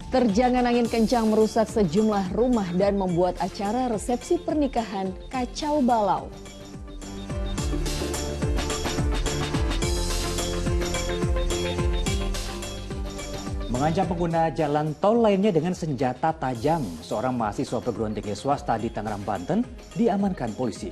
Terjangan angin kencang merusak sejumlah rumah dan membuat acara resepsi pernikahan kacau balau. Mengancam pengguna jalan tol lainnya dengan senjata tajam, seorang mahasiswa perguruan tinggi swasta di Tangerang, Banten diamankan polisi.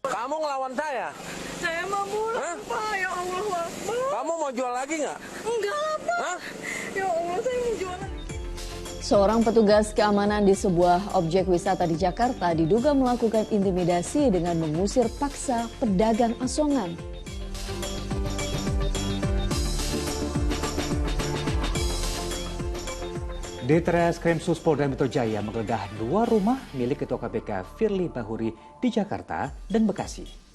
Kamu ngelawan saya? Saya mau pulang, Pak. Ya Allah, Pak. Kamu mau jual lagi nggak? Enggak lah, Pak. Hah? Ya Allah, saya mau jual lagi. Seorang petugas keamanan di sebuah objek wisata di Jakarta diduga melakukan intimidasi dengan mengusir paksa pedagang asongan. Ditreskrim Polda Metro Jaya menggeledah 2 rumah milik Ketua KPK Firly Bahuri di Jakarta dan Bekasi.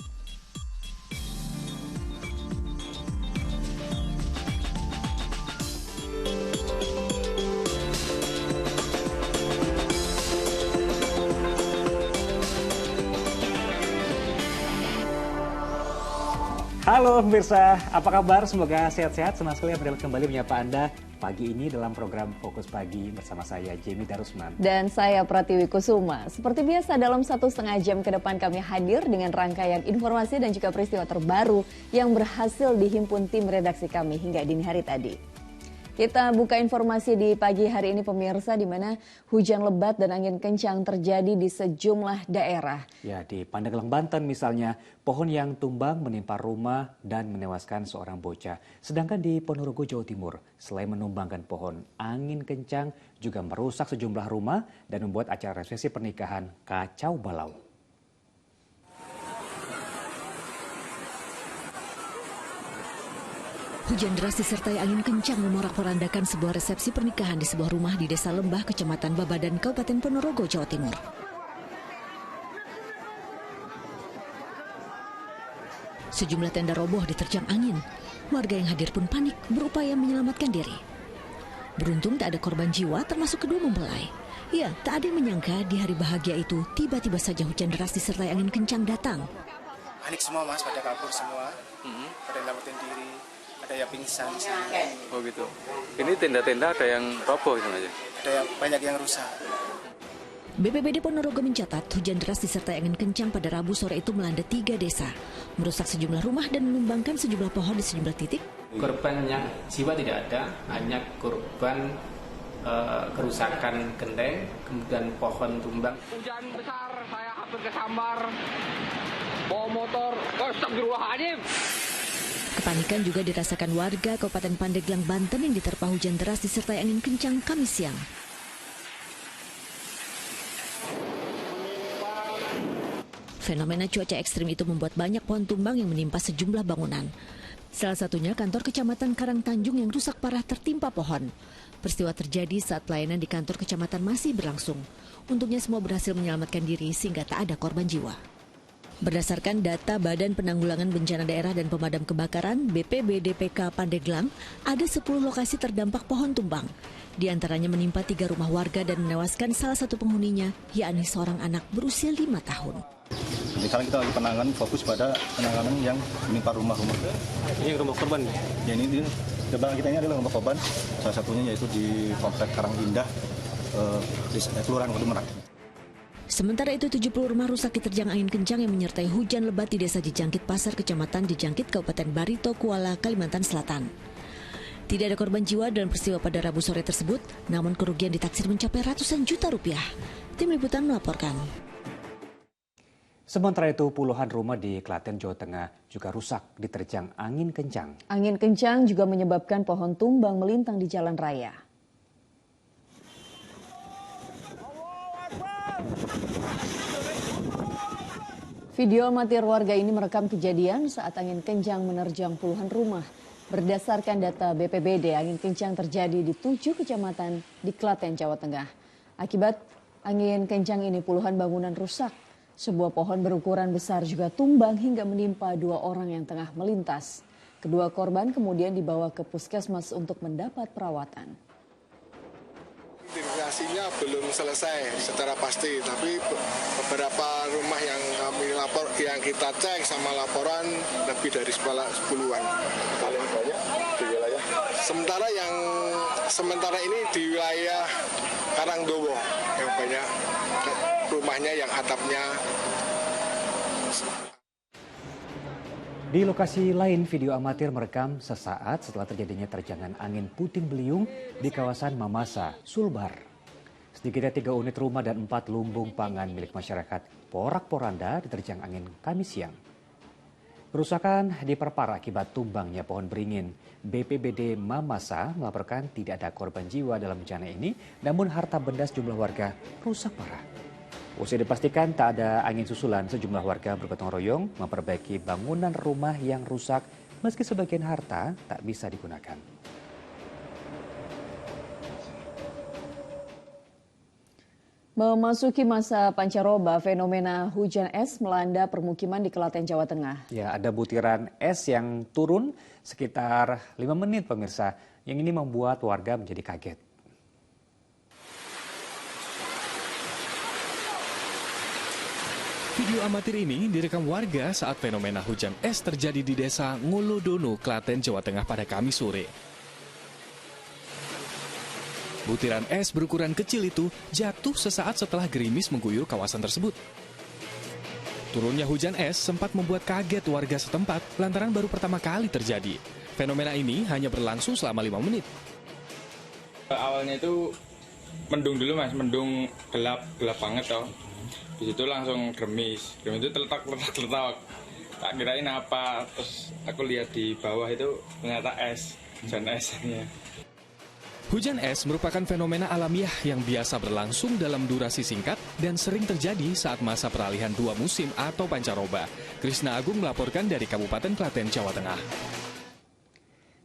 Halo pemirsa, apa kabar? Semoga sehat-sehat. Senang sekali dapat kembali menyapa Anda pagi ini dalam program Fokus Pagi bersama saya, Jamie Darusman. Dan saya Pratiwi Kusuma. Seperti biasa dalam 1,5 jam ke depan kami hadir dengan rangkaian informasi dan juga peristiwa terbaru yang berhasil dihimpun tim redaksi kami hingga dini hari tadi. Kita buka informasi di pagi hari ini pemirsa, di mana hujan lebat dan angin kencang terjadi di sejumlah daerah. Ya, di Pandeglang, Banten misalnya, pohon yang tumbang menimpa rumah dan menewaskan seorang bocah. Sedangkan di Ponorogo, Jawa Timur, selain menumbangkan pohon, angin kencang juga merusak sejumlah rumah dan membuat acara resepsi pernikahan kacau balau. Hujan deras disertai angin kencang memorak-porandakan sebuah resepsi pernikahan di sebuah rumah di Desa Lembah, Kecamatan Babadan, Kabupaten Ponorogo, Jawa Timur. Sejumlah tenda roboh diterjang angin. Warga yang hadir pun panik berupaya menyelamatkan diri. Beruntung tak ada korban jiwa termasuk kedua mempelai. Ya, tak ada yang menyangka di hari bahagia itu tiba-tiba saja hujan deras disertai angin kencang datang. Panik semua mas, pada kabur semua, pada nyelamatin diri. Ada yang pingsan. Oh gitu. Ini tenda-tenda ada yang roboh gitu aja? Ada yang banyak yang rusak. BPBD Ponorogo mencatat hujan deras disertai angin kencang pada Rabu sore itu melanda 3 desa, merusak sejumlah rumah dan menumbangkan sejumlah pohon di sejumlah titik. Korban yang jiwa tidak ada, hanya korban kerusakan genteng, kemudian pohon tumbang. Hujan besar, saya hampir kesambar. Bawa motor, astagfirullahaladzim. Kepanikan juga dirasakan warga Kabupaten Pandeglang, Banten yang diterpa hujan deras disertai angin kencang Kamis siang. Fenomena cuaca ekstrim itu membuat banyak pohon tumbang yang menimpa sejumlah bangunan. Salah satunya kantor Kecamatan Karangtanjung yang rusak parah tertimpa pohon. Peristiwa terjadi saat pelayanan di kantor kecamatan masih berlangsung. Untungnya semua berhasil menyelamatkan diri sehingga tak ada korban jiwa. Berdasarkan data Badan Penanggulangan Bencana Daerah dan Pemadam Kebakaran BPBDPK Pandeglang, ada 10 lokasi terdampak pohon tumbang. Di antaranya menimpa 3 rumah warga dan menewaskan salah satu penghuninya, yakni seorang anak berusia 5 tahun. Sekarang kita lagi penanganan fokus pada penanganan yang menimpa rumah-rumah. Ini rumah korban? Ya ini di belakang kita ini adalah rumah korban. Salah satunya yaitu di Komplek Karang Indah, di Kelurahan Waduk Merak. Sementara itu 70 rumah rusak diterjang angin kencang yang menyertai hujan lebat di Desa Dijangkit Pasar, Kecamatan Dijangkit, Kabupaten Barito, Kuala, Kalimantan Selatan. Tidak ada korban jiwa dalam peristiwa pada Rabu sore tersebut, namun kerugian ditaksir mencapai ratusan juta rupiah. Tim Liputan melaporkan. Sementara itu puluhan rumah di Klaten, Jawa Tengah juga rusak diterjang angin kencang. Angin kencang juga menyebabkan pohon tumbang melintang di jalan raya. Video amatir warga ini merekam kejadian saat angin kencang menerjang puluhan rumah. Berdasarkan data BPBD, angin kencang terjadi di 7 kecamatan di Klaten, Jawa Tengah. Akibat angin kencang ini puluhan bangunan rusak. Sebuah pohon berukuran besar juga tumbang hingga menimpa 2 orang yang tengah melintas. Kedua korban kemudian dibawa ke puskesmas untuk mendapat perawatan. Identifikasi lokasinya belum selesai secara pasti, tapi beberapa rumah yang kita cek sama laporan lebih dari 10-an. Paling banyak di wilayah. Sementara ini di wilayah Karangdowo yang banyak rumahnya yang atapnya. Di lokasi lain, video amatir merekam sesaat setelah terjadinya terjangan angin puting beliung di kawasan Mamasa, Sulbar. Sedikitnya 3 unit rumah dan 4 lumbung pangan milik masyarakat porak-poranda diterjang angin Kamis siang. Kerusakan diperparah akibat tumbangnya pohon beringin. BPBD Mamasa melaporkan tidak ada korban jiwa dalam bencana ini, namun harta benda sejumlah warga rusak parah. Usai dipastikan tak ada angin susulan, sejumlah warga bergotong royong memperbaiki bangunan rumah yang rusak meski sebagian harta tak bisa digunakan. Memasuki masa pancaroba, fenomena hujan es melanda permukiman di Klaten, Jawa Tengah. Ya, ada butiran es yang turun sekitar 5 menit pemirsa, yang ini membuat warga menjadi kaget. Video amatir ini direkam warga saat fenomena hujan es terjadi di desa Ngolodono, Klaten, Jawa Tengah pada Kamis sore. Butiran es berukuran kecil itu jatuh sesaat setelah gerimis mengguyur kawasan tersebut. Turunnya hujan es sempat membuat kaget warga setempat lantaran baru pertama kali terjadi. Fenomena ini hanya berlangsung selama 5 menit. Awalnya itu mendung dulu mas, mendung gelap banget toh. Di situ langsung gerimis itu terletak. Tak kirain apa, terus aku lihat di bawah itu ternyata es, hujan esnya. Hujan es merupakan fenomena alamiah yang biasa berlangsung dalam durasi singkat dan sering terjadi saat masa peralihan 2 musim atau pancaroba. Krisna Agung melaporkan dari Kabupaten Klaten, Jawa Tengah.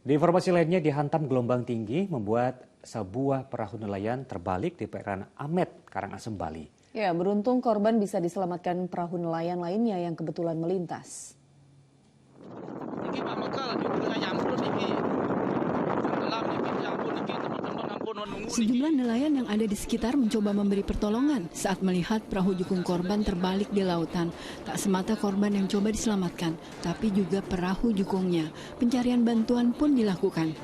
Di informasi lainnya, dihantam gelombang tinggi membuat sebuah perahu nelayan terbalik di perairan Amet, Karangasem, Bali. Ya, beruntung korban bisa diselamatkan perahu nelayan lainnya yang kebetulan melintas. Sejumlah nelayan yang ada di sekitar mencoba memberi pertolongan saat melihat perahu jukung korban terbalik di lautan. Tak semata korban yang coba diselamatkan, tapi juga perahu jukungnya. Pencarian bantuan pun dilakukan.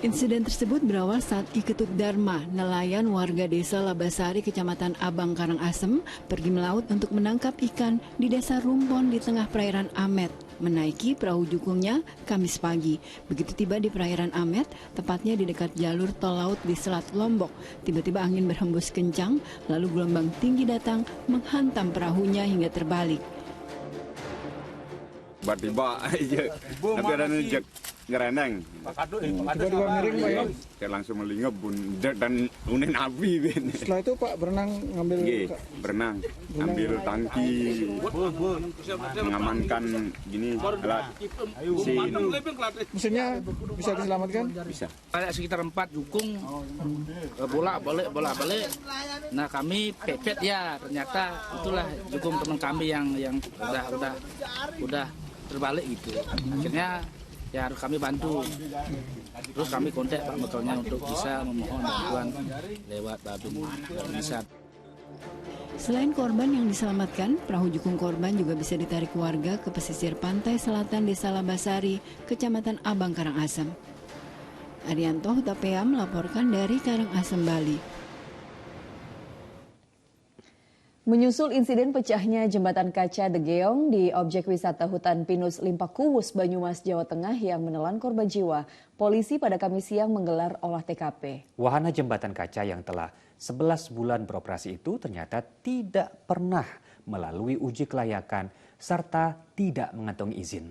Insiden tersebut berawal saat Iketut Dharma, nelayan warga desa Labasari, Kecamatan Abang Karangasem, pergi melaut untuk menangkap ikan di desa Rumpon di tengah perairan Amet. Menaiki perahu jukungnya Kamis pagi. Begitu tiba di perairan Amet, tepatnya di dekat jalur tol laut di Selat Lombok, tiba-tiba angin berhembus kencang, lalu gelombang tinggi datang menghantam perahunya hingga terbalik. Tiba-tiba aja, tapi ada nejek ngereneng. Tiba-tiba miring Pak ya? Saya langsung melingap dan unin api. Setelah itu Pak berenang ngambil... berenang, ambil tangki, mengamankan gini alat mesin. Mesinnya bisa diselamatkan? Bisa. Ada sekitar 4 jukung, bolak-balik. Nah kami pepet ya, ternyata itulah jukung teman kami yang udah terbalik gitu. Akhirnya ya harus kami bantu. Terus kami kontak Pak motornya untuk bisa memohon bantuan lewat Babin Indonesia. Selain korban yang diselamatkan, perahu jukung korban juga bisa ditarik warga ke pesisir pantai selatan Desa Labasari, Kecamatan Abang Karangasem. Arianto Hutapea melaporkan dari Karangasem, Bali. Menyusul insiden pecahnya jembatan kaca The Geong di objek wisata hutan pinus Limpakuwus, Banyumas, Jawa Tengah yang menelan korban jiwa, polisi pada Kamis siang menggelar olah TKP. Wahana jembatan kaca yang telah 11 bulan beroperasi itu ternyata tidak pernah melalui uji kelayakan serta tidak mengantongi izin.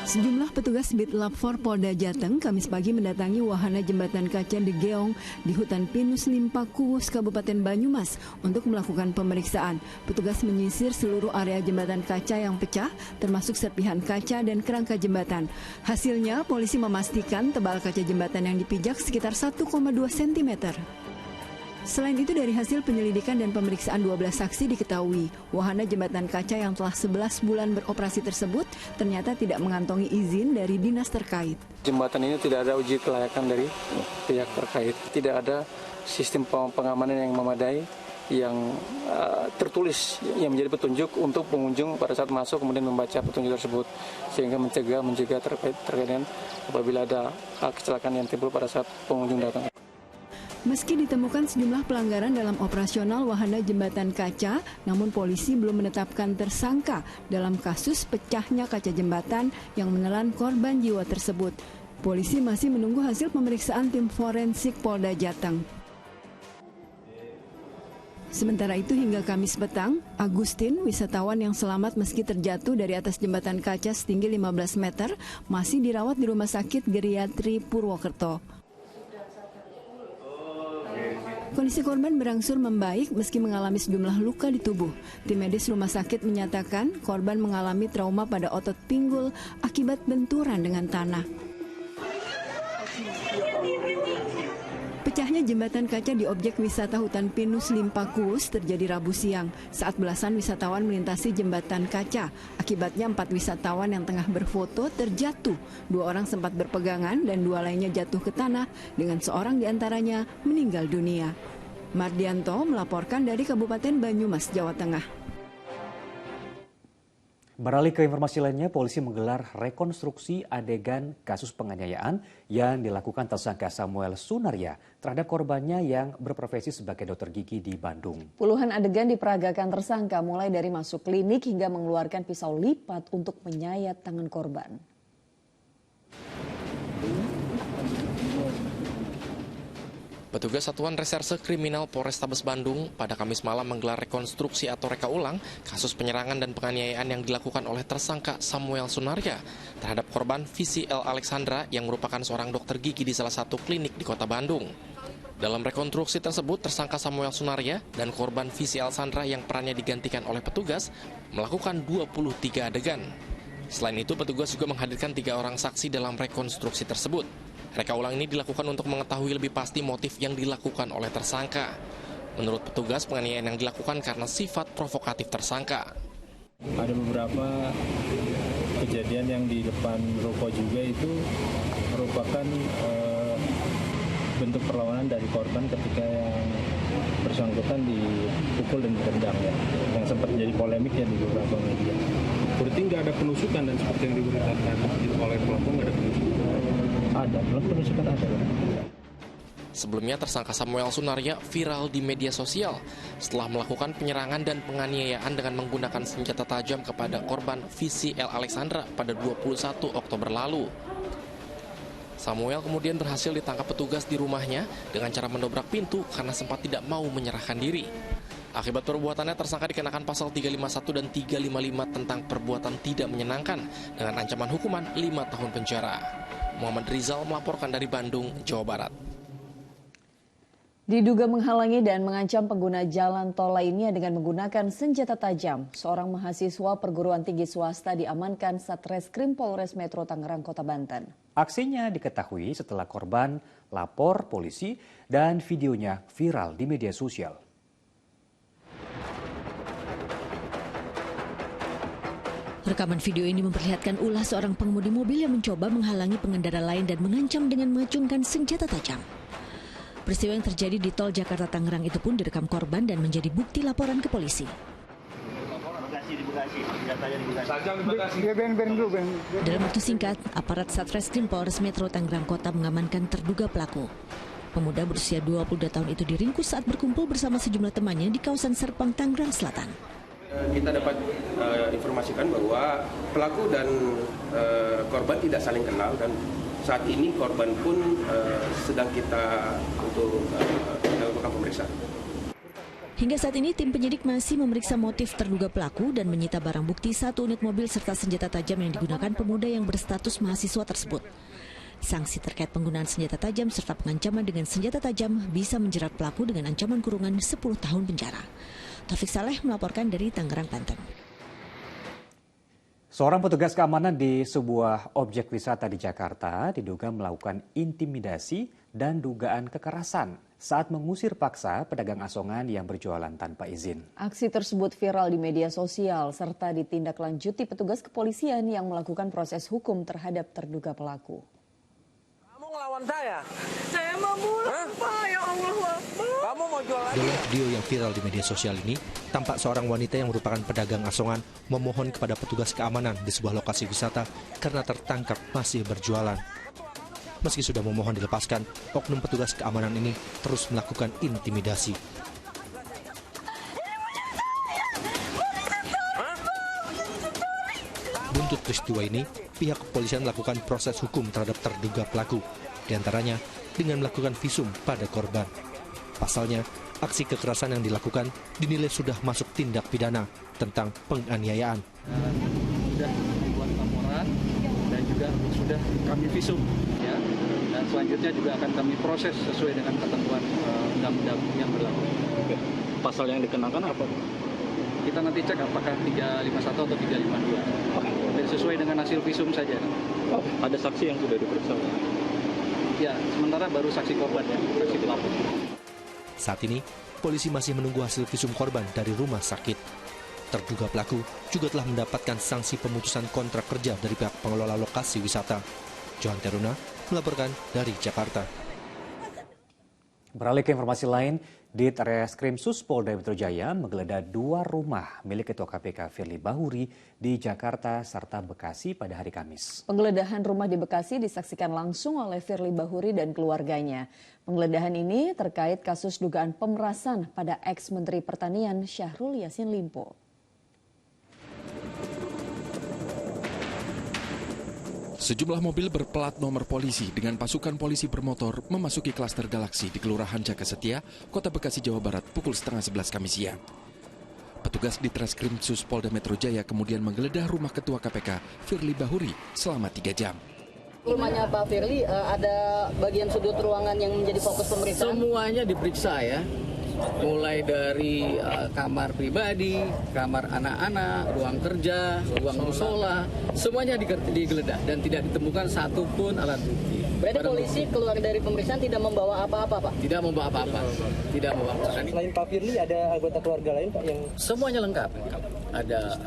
Sejumlah petugas Bitlab 4 Polda Jateng Kamis pagi mendatangi wahana jembatan kaca The Geong di hutan pinus Limpakuwus, Kabupaten Banyumas untuk melakukan pemeriksaan. Petugas menyisir seluruh area jembatan kaca yang pecah, termasuk serpihan kaca dan kerangka jembatan. Hasilnya, polisi memastikan tebal kaca jembatan yang dipijak sekitar 1,2 cm. Selain itu dari hasil penyelidikan dan pemeriksaan 12 saksi diketahui wahana jembatan kaca yang telah 11 bulan beroperasi tersebut ternyata tidak mengantongi izin dari dinas terkait. Jembatan ini tidak ada uji kelayakan dari pihak terkait, tidak ada sistem pengamanan yang memadai yang tertulis yang menjadi petunjuk untuk pengunjung pada saat masuk kemudian membaca petunjuk tersebut sehingga mencegah terkait dengan apabila ada kecelakaan yang timbul pada saat pengunjung datang. Meski ditemukan sejumlah pelanggaran dalam operasional wahana jembatan kaca, namun polisi belum menetapkan tersangka dalam kasus pecahnya kaca jembatan yang menelan korban jiwa tersebut. Polisi masih menunggu hasil pemeriksaan tim forensik Polda Jateng. Sementara itu hingga Kamis petang, Agustin, wisatawan yang selamat meski terjatuh dari atas jembatan kaca setinggi 15 meter, masih dirawat di Rumah Sakit Geriatri Purwokerto. Kondisi korban berangsur membaik meski mengalami sejumlah luka di tubuh. Tim medis rumah sakit menyatakan korban mengalami trauma pada otot pinggul akibat benturan dengan tanah. Pecahnya jembatan kaca di objek wisata hutan pinus Limpakus terjadi Rabu siang saat belasan wisatawan melintasi jembatan kaca. Akibatnya 4 wisatawan yang tengah berfoto terjatuh. 2 orang sempat berpegangan dan 2 lainnya jatuh ke tanah dengan seorang diantaranya meninggal dunia. Mardianto melaporkan dari Kabupaten Banyumas, Jawa Tengah. Beralih ke informasi lainnya, polisi menggelar rekonstruksi adegan kasus penganiayaan yang dilakukan tersangka Samuel Sunarya terhadap korbannya yang berprofesi sebagai dokter gigi di Bandung. Puluhan adegan diperagakan tersangka mulai dari masuk klinik hingga mengeluarkan pisau lipat untuk menyayat tangan korban. Petugas Satuan Reserse Kriminal Polrestabes Bandung pada Kamis malam menggelar rekonstruksi atau reka ulang kasus penyerangan dan penganiayaan yang dilakukan oleh tersangka Samuel Sunarya terhadap korban Visi L. Alexandra yang merupakan seorang dokter gigi di salah satu klinik di kota Bandung. Dalam rekonstruksi tersebut, tersangka Samuel Sunarya dan korban Visi Alexandra yang perannya digantikan oleh petugas melakukan 23 adegan. Selain itu, petugas juga menghadirkan 3 orang saksi dalam rekonstruksi tersebut. Reka ulang ini dilakukan untuk mengetahui lebih pasti motif yang dilakukan oleh tersangka. Menurut petugas, penganiayaan yang dilakukan karena sifat provokatif tersangka. Ada beberapa kejadian yang di depan ruko juga itu merupakan bentuk perlawanan dari korban ketika yang bersangkutan dipukul dan ditendang ya, yang sempat menjadi polemik ya di beberapa media. Berarti nggak ada penusukan dan seperti yang diberitakan oleh pelapor nggak ada penusukan? Ada, penusukan ada. Sebelumnya tersangka Samuel Sunarya viral di media sosial setelah melakukan penyerangan dan penganiayaan dengan menggunakan senjata tajam kepada korban Visi L. Alexandra pada 21 Oktober lalu. Samuel kemudian berhasil ditangkap petugas di rumahnya dengan cara mendobrak pintu karena sempat tidak mau menyerahkan diri. Akibat perbuatannya, tersangka dikenakan pasal 351 dan 355 tentang perbuatan tidak menyenangkan dengan ancaman hukuman 5 tahun penjara. Muhammad Rizal melaporkan dari Bandung, Jawa Barat. Diduga menghalangi dan mengancam pengguna jalan tol lainnya dengan menggunakan senjata tajam, seorang mahasiswa perguruan tinggi swasta diamankan Satreskrim Polres Metro Tangerang, Kota Banten. Aksinya diketahui setelah korban lapor polisi dan videonya viral di media sosial. Rekaman video ini memperlihatkan ulah seorang pengemudi mobil yang mencoba menghalangi pengendara lain dan mengancam dengan mengacungkan senjata tajam. Peristiwa yang terjadi di tol Jakarta-Tangerang itu pun direkam korban dan menjadi bukti laporan ke polisi. Dalam waktu singkat, aparat Satreskrim Polres Metro Tangerang Kota mengamankan terduga pelaku. Pemuda berusia 22 tahun itu diringkus saat berkumpul bersama sejumlah temannya di kawasan Serpong, Tangerang Selatan. Kita dapat informasikan bahwa pelaku dan korban tidak saling kenal dan saat ini korban pun sedang kita untuk melakukan pemeriksaan. Hingga saat ini tim penyidik masih memeriksa motif terduga pelaku dan menyita barang bukti 1 unit mobil serta senjata tajam yang digunakan pemuda yang berstatus mahasiswa tersebut. Sanksi terkait penggunaan senjata tajam serta pengancaman dengan senjata tajam bisa menjerat pelaku dengan ancaman kurungan 10 tahun penjara. Taufik Saleh melaporkan dari Tangerang, Banten. Seorang petugas keamanan di sebuah objek wisata di Jakarta diduga melakukan intimidasi dan dugaan kekerasan saat mengusir paksa pedagang asongan yang berjualan tanpa izin. Aksi tersebut viral di media sosial serta ditindaklanjuti petugas kepolisian yang melakukan proses hukum terhadap terduga pelaku. Kamu ngelawan saya? Saya mau pulang, Pak. Ya Allah, Pak. Kamu mau jual lagi? Dalam video yang viral di media sosial ini, tampak seorang wanita yang merupakan pedagang asongan memohon kepada petugas keamanan di sebuah lokasi wisata karena tertangkap masih berjualan. Meski sudah memohon dilepaskan, oknum petugas keamanan ini terus melakukan intimidasi. Buntut peristiwa ini, pihak kepolisian melakukan proses hukum terhadap terduga pelaku, diantaranya dengan melakukan visum pada korban. Pasalnya, aksi kekerasan yang dilakukan dinilai sudah masuk tindak pidana tentang penganiayaan. Sudah dibuat laporan dan juga sudah kami visum, ya. Dan selanjutnya juga akan kami proses sesuai dengan ketentuan undang-undang yang berlaku. Pasal yang dikenakan apa? Kita nanti cek apakah 351 atau 352. Sesuai dengan hasil visum saja. Oh, ada saksi yang sudah diperiksa? Ya, sementara baru saksi korban ya, saksi pelapor. Saat ini, polisi masih menunggu hasil visum korban dari rumah sakit. Terduga pelaku juga telah mendapatkan sanksi pemutusan kontrak kerja dari pihak pengelola lokasi wisata. Johan Teruna melaporkan dari Jakarta. Beralih ke informasi lain, Ditreskrim Sus Polda Metro Jaya menggeledah 2 rumah milik Ketua KPK Firly Bahuri di Jakarta serta Bekasi pada hari Kamis. Penggeledahan rumah di Bekasi disaksikan langsung oleh Firly Bahuri dan keluarganya. Penggeledahan ini terkait kasus dugaan pemerasan pada ex-Menteri Pertanian Syahrul Yassin Limpo. Sejumlah mobil berplat nomor polisi dengan pasukan polisi bermotor memasuki klaster Galaksi di Kelurahan Jaka Setia, Kota Bekasi, Jawa Barat pukul 10:30 Kamis siang. Petugas Ditreskrim Sus Polda Metro Jaya kemudian menggeledah rumah Ketua KPK Firly Bahuri selama 3 jam. Rumahnya Pak Firly ada bagian sudut ruangan yang menjadi fokus pemeriksaan? Semuanya diperiksa ya. Mulai dari kamar pribadi, kamar anak-anak, ruang kerja, ruang musola, semuanya digeledah dan tidak ditemukan satupun alat bukti. Berarti polisi keluar dari pemeriksaan tidak membawa apa-apa, Pak? Tidak membawa apa-apa. Tidak membawa apa-apa. Selain Pak Firly ada anggota keluarga lain, Pak, yang semuanya lengkap. Ada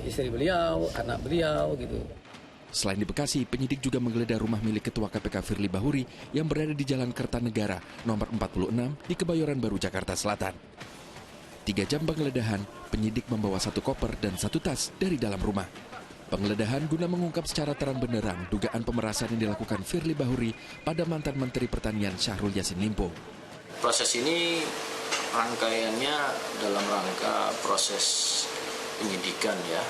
istri beliau, anak beliau gitu. Selain di Bekasi, penyidik juga menggeledah rumah milik Ketua KPK Firly Bahuri yang berada di Jalan Kertanegara, nomor 46 di Kebayoran Baru, Jakarta Selatan. 3 jam penggeledahan, penyidik membawa 1 koper dan 1 tas dari dalam rumah. Penggeledahan guna mengungkap secara terang benderang dugaan pemerasan yang dilakukan Firly Bahuri pada mantan Menteri Pertanian Syahrul Yassin Limpo. Proses ini rangkaiannya dalam rangka proses penyidikan ya,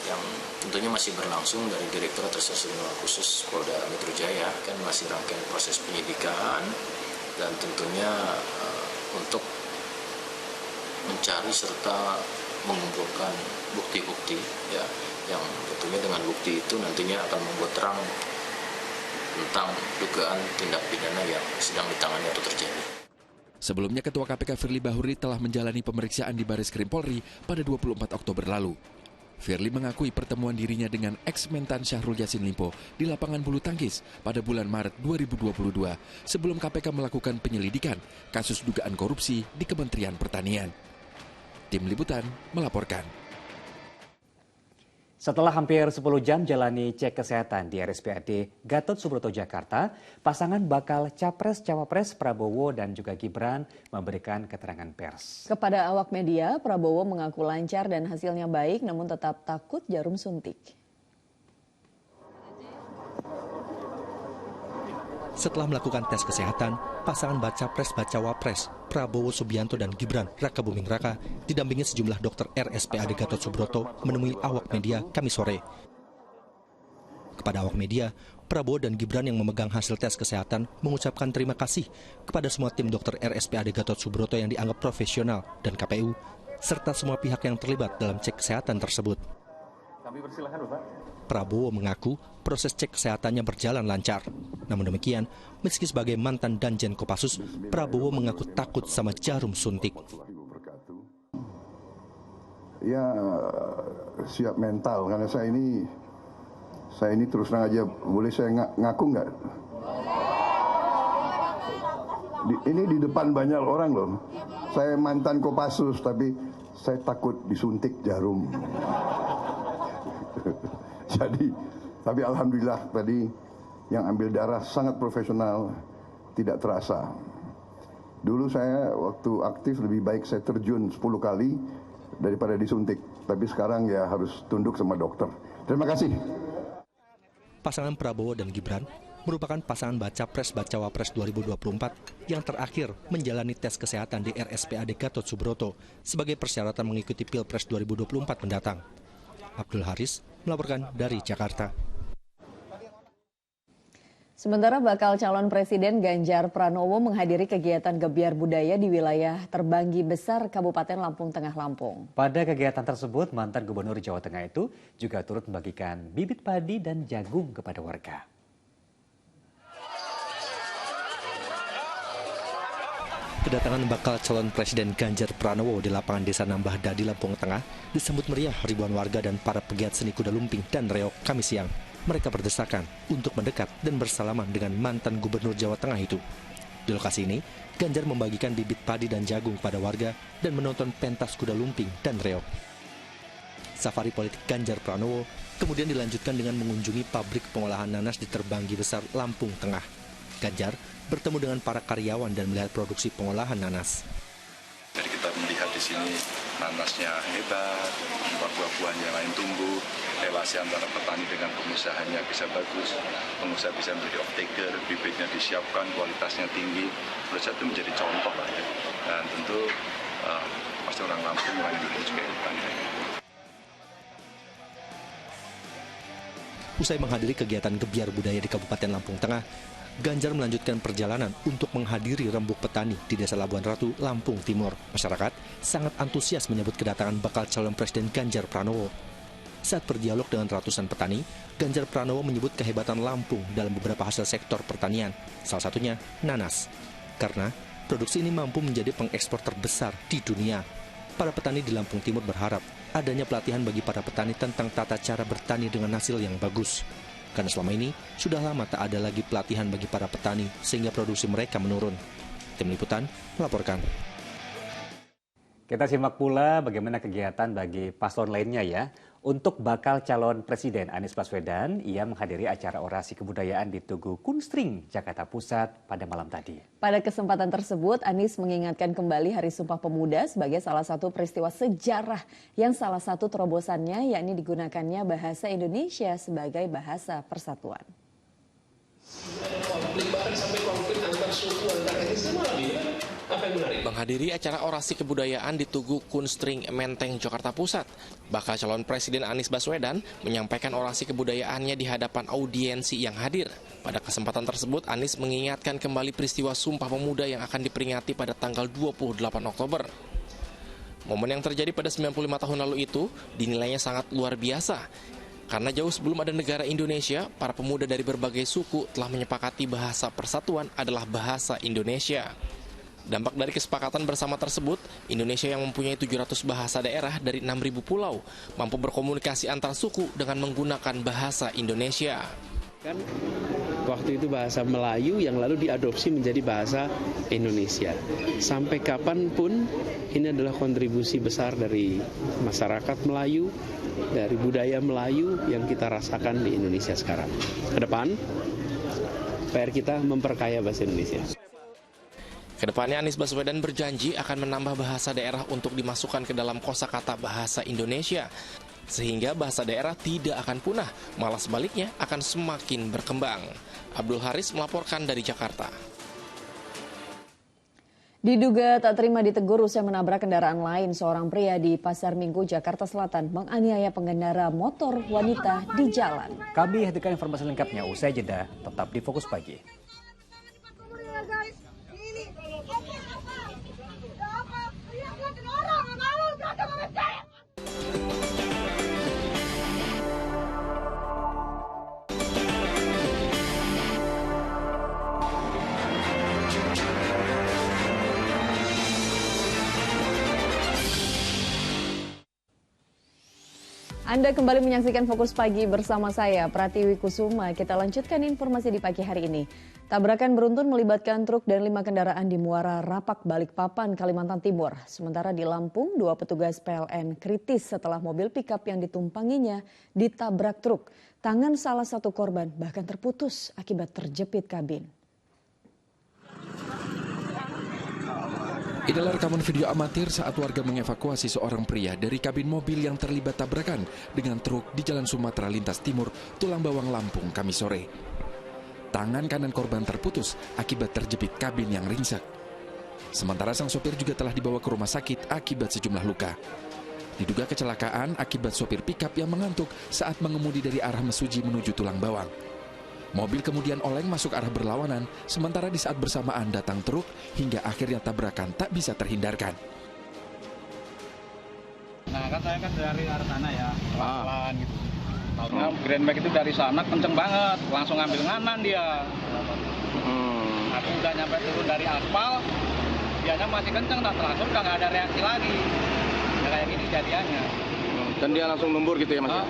yang tentunya masih berlangsung dari Direktorat Reserse Kriminal Khusus Polda Metro Jaya, kan masih rangkaian proses penyidikan dan tentunya untuk mencari serta mengumpulkan bukti-bukti ya, yang tentunya dengan bukti itu nantinya akan membuat terang tentang dugaan tindak pidana yang sedang ditangani atau terjadi. Sebelumnya Ketua KPK Firly Bahuri telah menjalani pemeriksaan di Bareskrim Polri pada 24 Oktober lalu. Firly mengakui pertemuan dirinya dengan ex-mentan Syahrul Yassin Limpo di lapangan bulu tangkis pada bulan Maret 2022 sebelum KPK melakukan penyelidikan kasus dugaan korupsi di Kementerian Pertanian. Tim Liputan melaporkan. Setelah hampir 10 jam jalani cek kesehatan di RSPAD Gatot Subroto Jakarta, pasangan bakal Capres-Cawapres Prabowo dan juga Gibran memberikan keterangan pers. Kepada awak media, Prabowo mengaku lancar dan hasilnya baik namun tetap takut jarum suntik. Setelah melakukan tes kesehatan, pasangan Baca Pres Baca Wapres Prabowo Subianto dan Gibran Raka Buming Raka didampingi sejumlah dokter RSPAD Gatot Subroto menemui awak media Kamis sore. Kepada awak media, Prabowo dan Gibran yang memegang hasil tes kesehatan mengucapkan terima kasih kepada semua tim dokter RSPAD Gatot Subroto yang dianggap profesional dan KPU, serta semua pihak yang terlibat dalam cek kesehatan tersebut. Kami persilahkan, Bapak. Prabowo mengaku proses cek kesehatannya berjalan lancar. Namun demikian, meski sebagai mantan Danjen Kopassus, Prabowo mengaku takut sama jarum suntik. Ya siap mental karena saya ini terus terang aja, boleh saya ngaku nggak? Ini di depan banyak orang loh. Saya mantan Kopassus tapi saya takut disuntik jarum. Jadi, tapi alhamdulillah tadi yang ambil darah sangat profesional, tidak terasa. Dulu saya waktu aktif lebih baik saya terjun 10 kali daripada disuntik. Tapi sekarang ya harus tunduk sama dokter. Terima kasih. Pasangan Prabowo dan Gibran merupakan pasangan baca Bacawa Pres 2024 yang terakhir menjalani tes kesehatan di RSPAD Gatot Subroto sebagai persyaratan mengikuti Pilpres 2024 mendatang. Abdul Haris melaporkan dari Jakarta. Sementara bakal calon Presiden Ganjar Pranowo menghadiri kegiatan gebiar budaya di wilayah Terbanggi Besar, Kabupaten Lampung Tengah, Lampung. Pada kegiatan tersebut, mantan Gubernur Jawa Tengah itu juga turut membagikan bibit padi dan jagung kepada warga. Kedatangan bakal calon Presiden Ganjar Pranowo di lapangan Desa Nambah Dadi, Lampung Tengah disambut meriah ribuan warga dan para pegiat seni kuda lumping dan reog Kamis siang. Mereka berdesakan untuk mendekat dan bersalaman dengan mantan Gubernur Jawa Tengah itu. Di lokasi ini, Ganjar membagikan bibit padi dan jagung kepada warga dan menonton pentas kuda lumping dan reog. Safari politik Ganjar Pranowo kemudian dilanjutkan dengan mengunjungi pabrik pengolahan nanas di Terbanggi Besar, Lampung Tengah. Ganjar bertemu dengan para karyawan dan melihat produksi pengolahan nanas. Jadi kita melihat di sini nanasnya hebat, buah-buahan yang lain tumbuh, relasi antara petani dengan pengusahanya bisa bagus, pengusaha bisa menjadi off-taker, bibitnya disiapkan, kualitasnya tinggi, menurut saya itu menjadi contoh lah ya. Dan tentu pasti orang Lampung, orang Indonesia juga yang bangga. Usai menghadiri kegiatan gebiar budaya di Kabupaten Lampung Tengah, Ganjar melanjutkan perjalanan untuk menghadiri rembuk petani di Desa Labuan Ratu, Lampung Timur. Masyarakat sangat antusias menyambut kedatangan bakal calon Presiden Ganjar Pranowo. Saat berdialog dengan ratusan petani, Ganjar Pranowo menyebut kehebatan Lampung dalam beberapa hasil sektor pertanian, salah satunya nanas. Karena produksi ini mampu menjadi pengekspor terbesar di dunia. Para petani di Lampung Timur berharap adanya pelatihan bagi para petani tentang tata cara bertani dengan hasil yang bagus. Karena selama ini sudah lama tak ada lagi pelatihan bagi para petani sehingga produksi mereka menurun. Tim Liputan melaporkan. Kita simak pula bagaimana kegiatan bagi paslon lainnya ya. Untuk bakal calon Presiden Anies Baswedan, ia menghadiri acara orasi kebudayaan di Tugu Kunstring, Jakarta Pusat pada malam tadi. Pada kesempatan tersebut, Anies mengingatkan kembali Hari Sumpah Pemuda sebagai salah satu peristiwa sejarah yang salah satu terobosannya yakni digunakannya bahasa Indonesia sebagai bahasa persatuan. Menghadiri acara orasi kebudayaan di Tugu Kunstring, Menteng, Jakarta Pusat, bakal calon Presiden Anies Baswedan menyampaikan orasi kebudayaannya di hadapan audiensi yang hadir. Pada kesempatan tersebut, Anies mengingatkan kembali peristiwa Sumpah Pemuda yang akan diperingati pada tanggal 28 Oktober. Momen yang terjadi pada 95 tahun lalu itu dinilainya sangat luar biasa. Karena jauh sebelum ada negara Indonesia, para pemuda dari berbagai suku telah menyepakati bahasa persatuan adalah bahasa Indonesia. Dampak dari kesepakatan bersama tersebut, Indonesia yang mempunyai 700 bahasa daerah dari 6.000 pulau mampu berkomunikasi antar suku dengan menggunakan bahasa Indonesia. Kan waktu itu bahasa Melayu yang lalu diadopsi menjadi bahasa Indonesia. Sampai kapanpun ini adalah kontribusi besar dari masyarakat Melayu, dari budaya Melayu yang kita rasakan di Indonesia sekarang. Kedepan, PR kita memperkaya bahasa Indonesia. Kedepannya Anies Baswedan berjanji akan menambah bahasa daerah untuk dimasukkan ke dalam kosakata bahasa Indonesia. Sehingga bahasa daerah tidak akan punah, malah sebaliknya akan semakin berkembang. Abdul Haris melaporkan dari Jakarta. Diduga tak terima ditegur usai menabrak kendaraan lain, seorang pria di Pasar Minggu, Jakarta Selatan menganiaya pengendara motor wanita di jalan. Kami hadirkan informasi lengkapnya usai jeda, tetap di Fokus Pagi. Anda kembali menyaksikan Fokus Pagi bersama saya, Pratiwi Kusuma. Kita lanjutkan informasi di pagi hari ini. Tabrakan beruntun melibatkan truk dan 5 kendaraan di Muara Rapak, Balikpapan, Kalimantan Timur. Sementara di Lampung, 2 petugas PLN kritis setelah mobil pickup yang ditumpanginya ditabrak truk. Tangan salah satu korban bahkan terputus akibat terjepit kabin. Inilah rekaman video amatir saat warga mengevakuasi seorang pria dari kabin mobil yang terlibat tabrakan dengan truk di Jalan Sumatera Lintas Timur, Tulang Bawang, Lampung, Kamis sore. Tangan kanan korban terputus akibat terjepit kabin yang ringsek. Sementara sang sopir juga telah dibawa ke rumah sakit akibat sejumlah luka. Diduga kecelakaan akibat sopir pickup yang mengantuk saat mengemudi dari arah Mesuji menuju Tulang Bawang. Mobil kemudian oleng masuk arah berlawanan, sementara di saat bersamaan datang truk hingga akhirnya tabrakan tak bisa terhindarkan. Nah kan saya kan dari arah sana ya, pelan-pelan gitu. Tahunya grand bike itu dari sana kenceng banget, langsung ambil nganan dia. Aku udah nyampe turun dari aspal, dianya masih kenceng, tak terakhir udah nggak ada reaksi lagi. Ya, kayak gini jadiannya. Dan dia langsung lembur gitu ya Mas?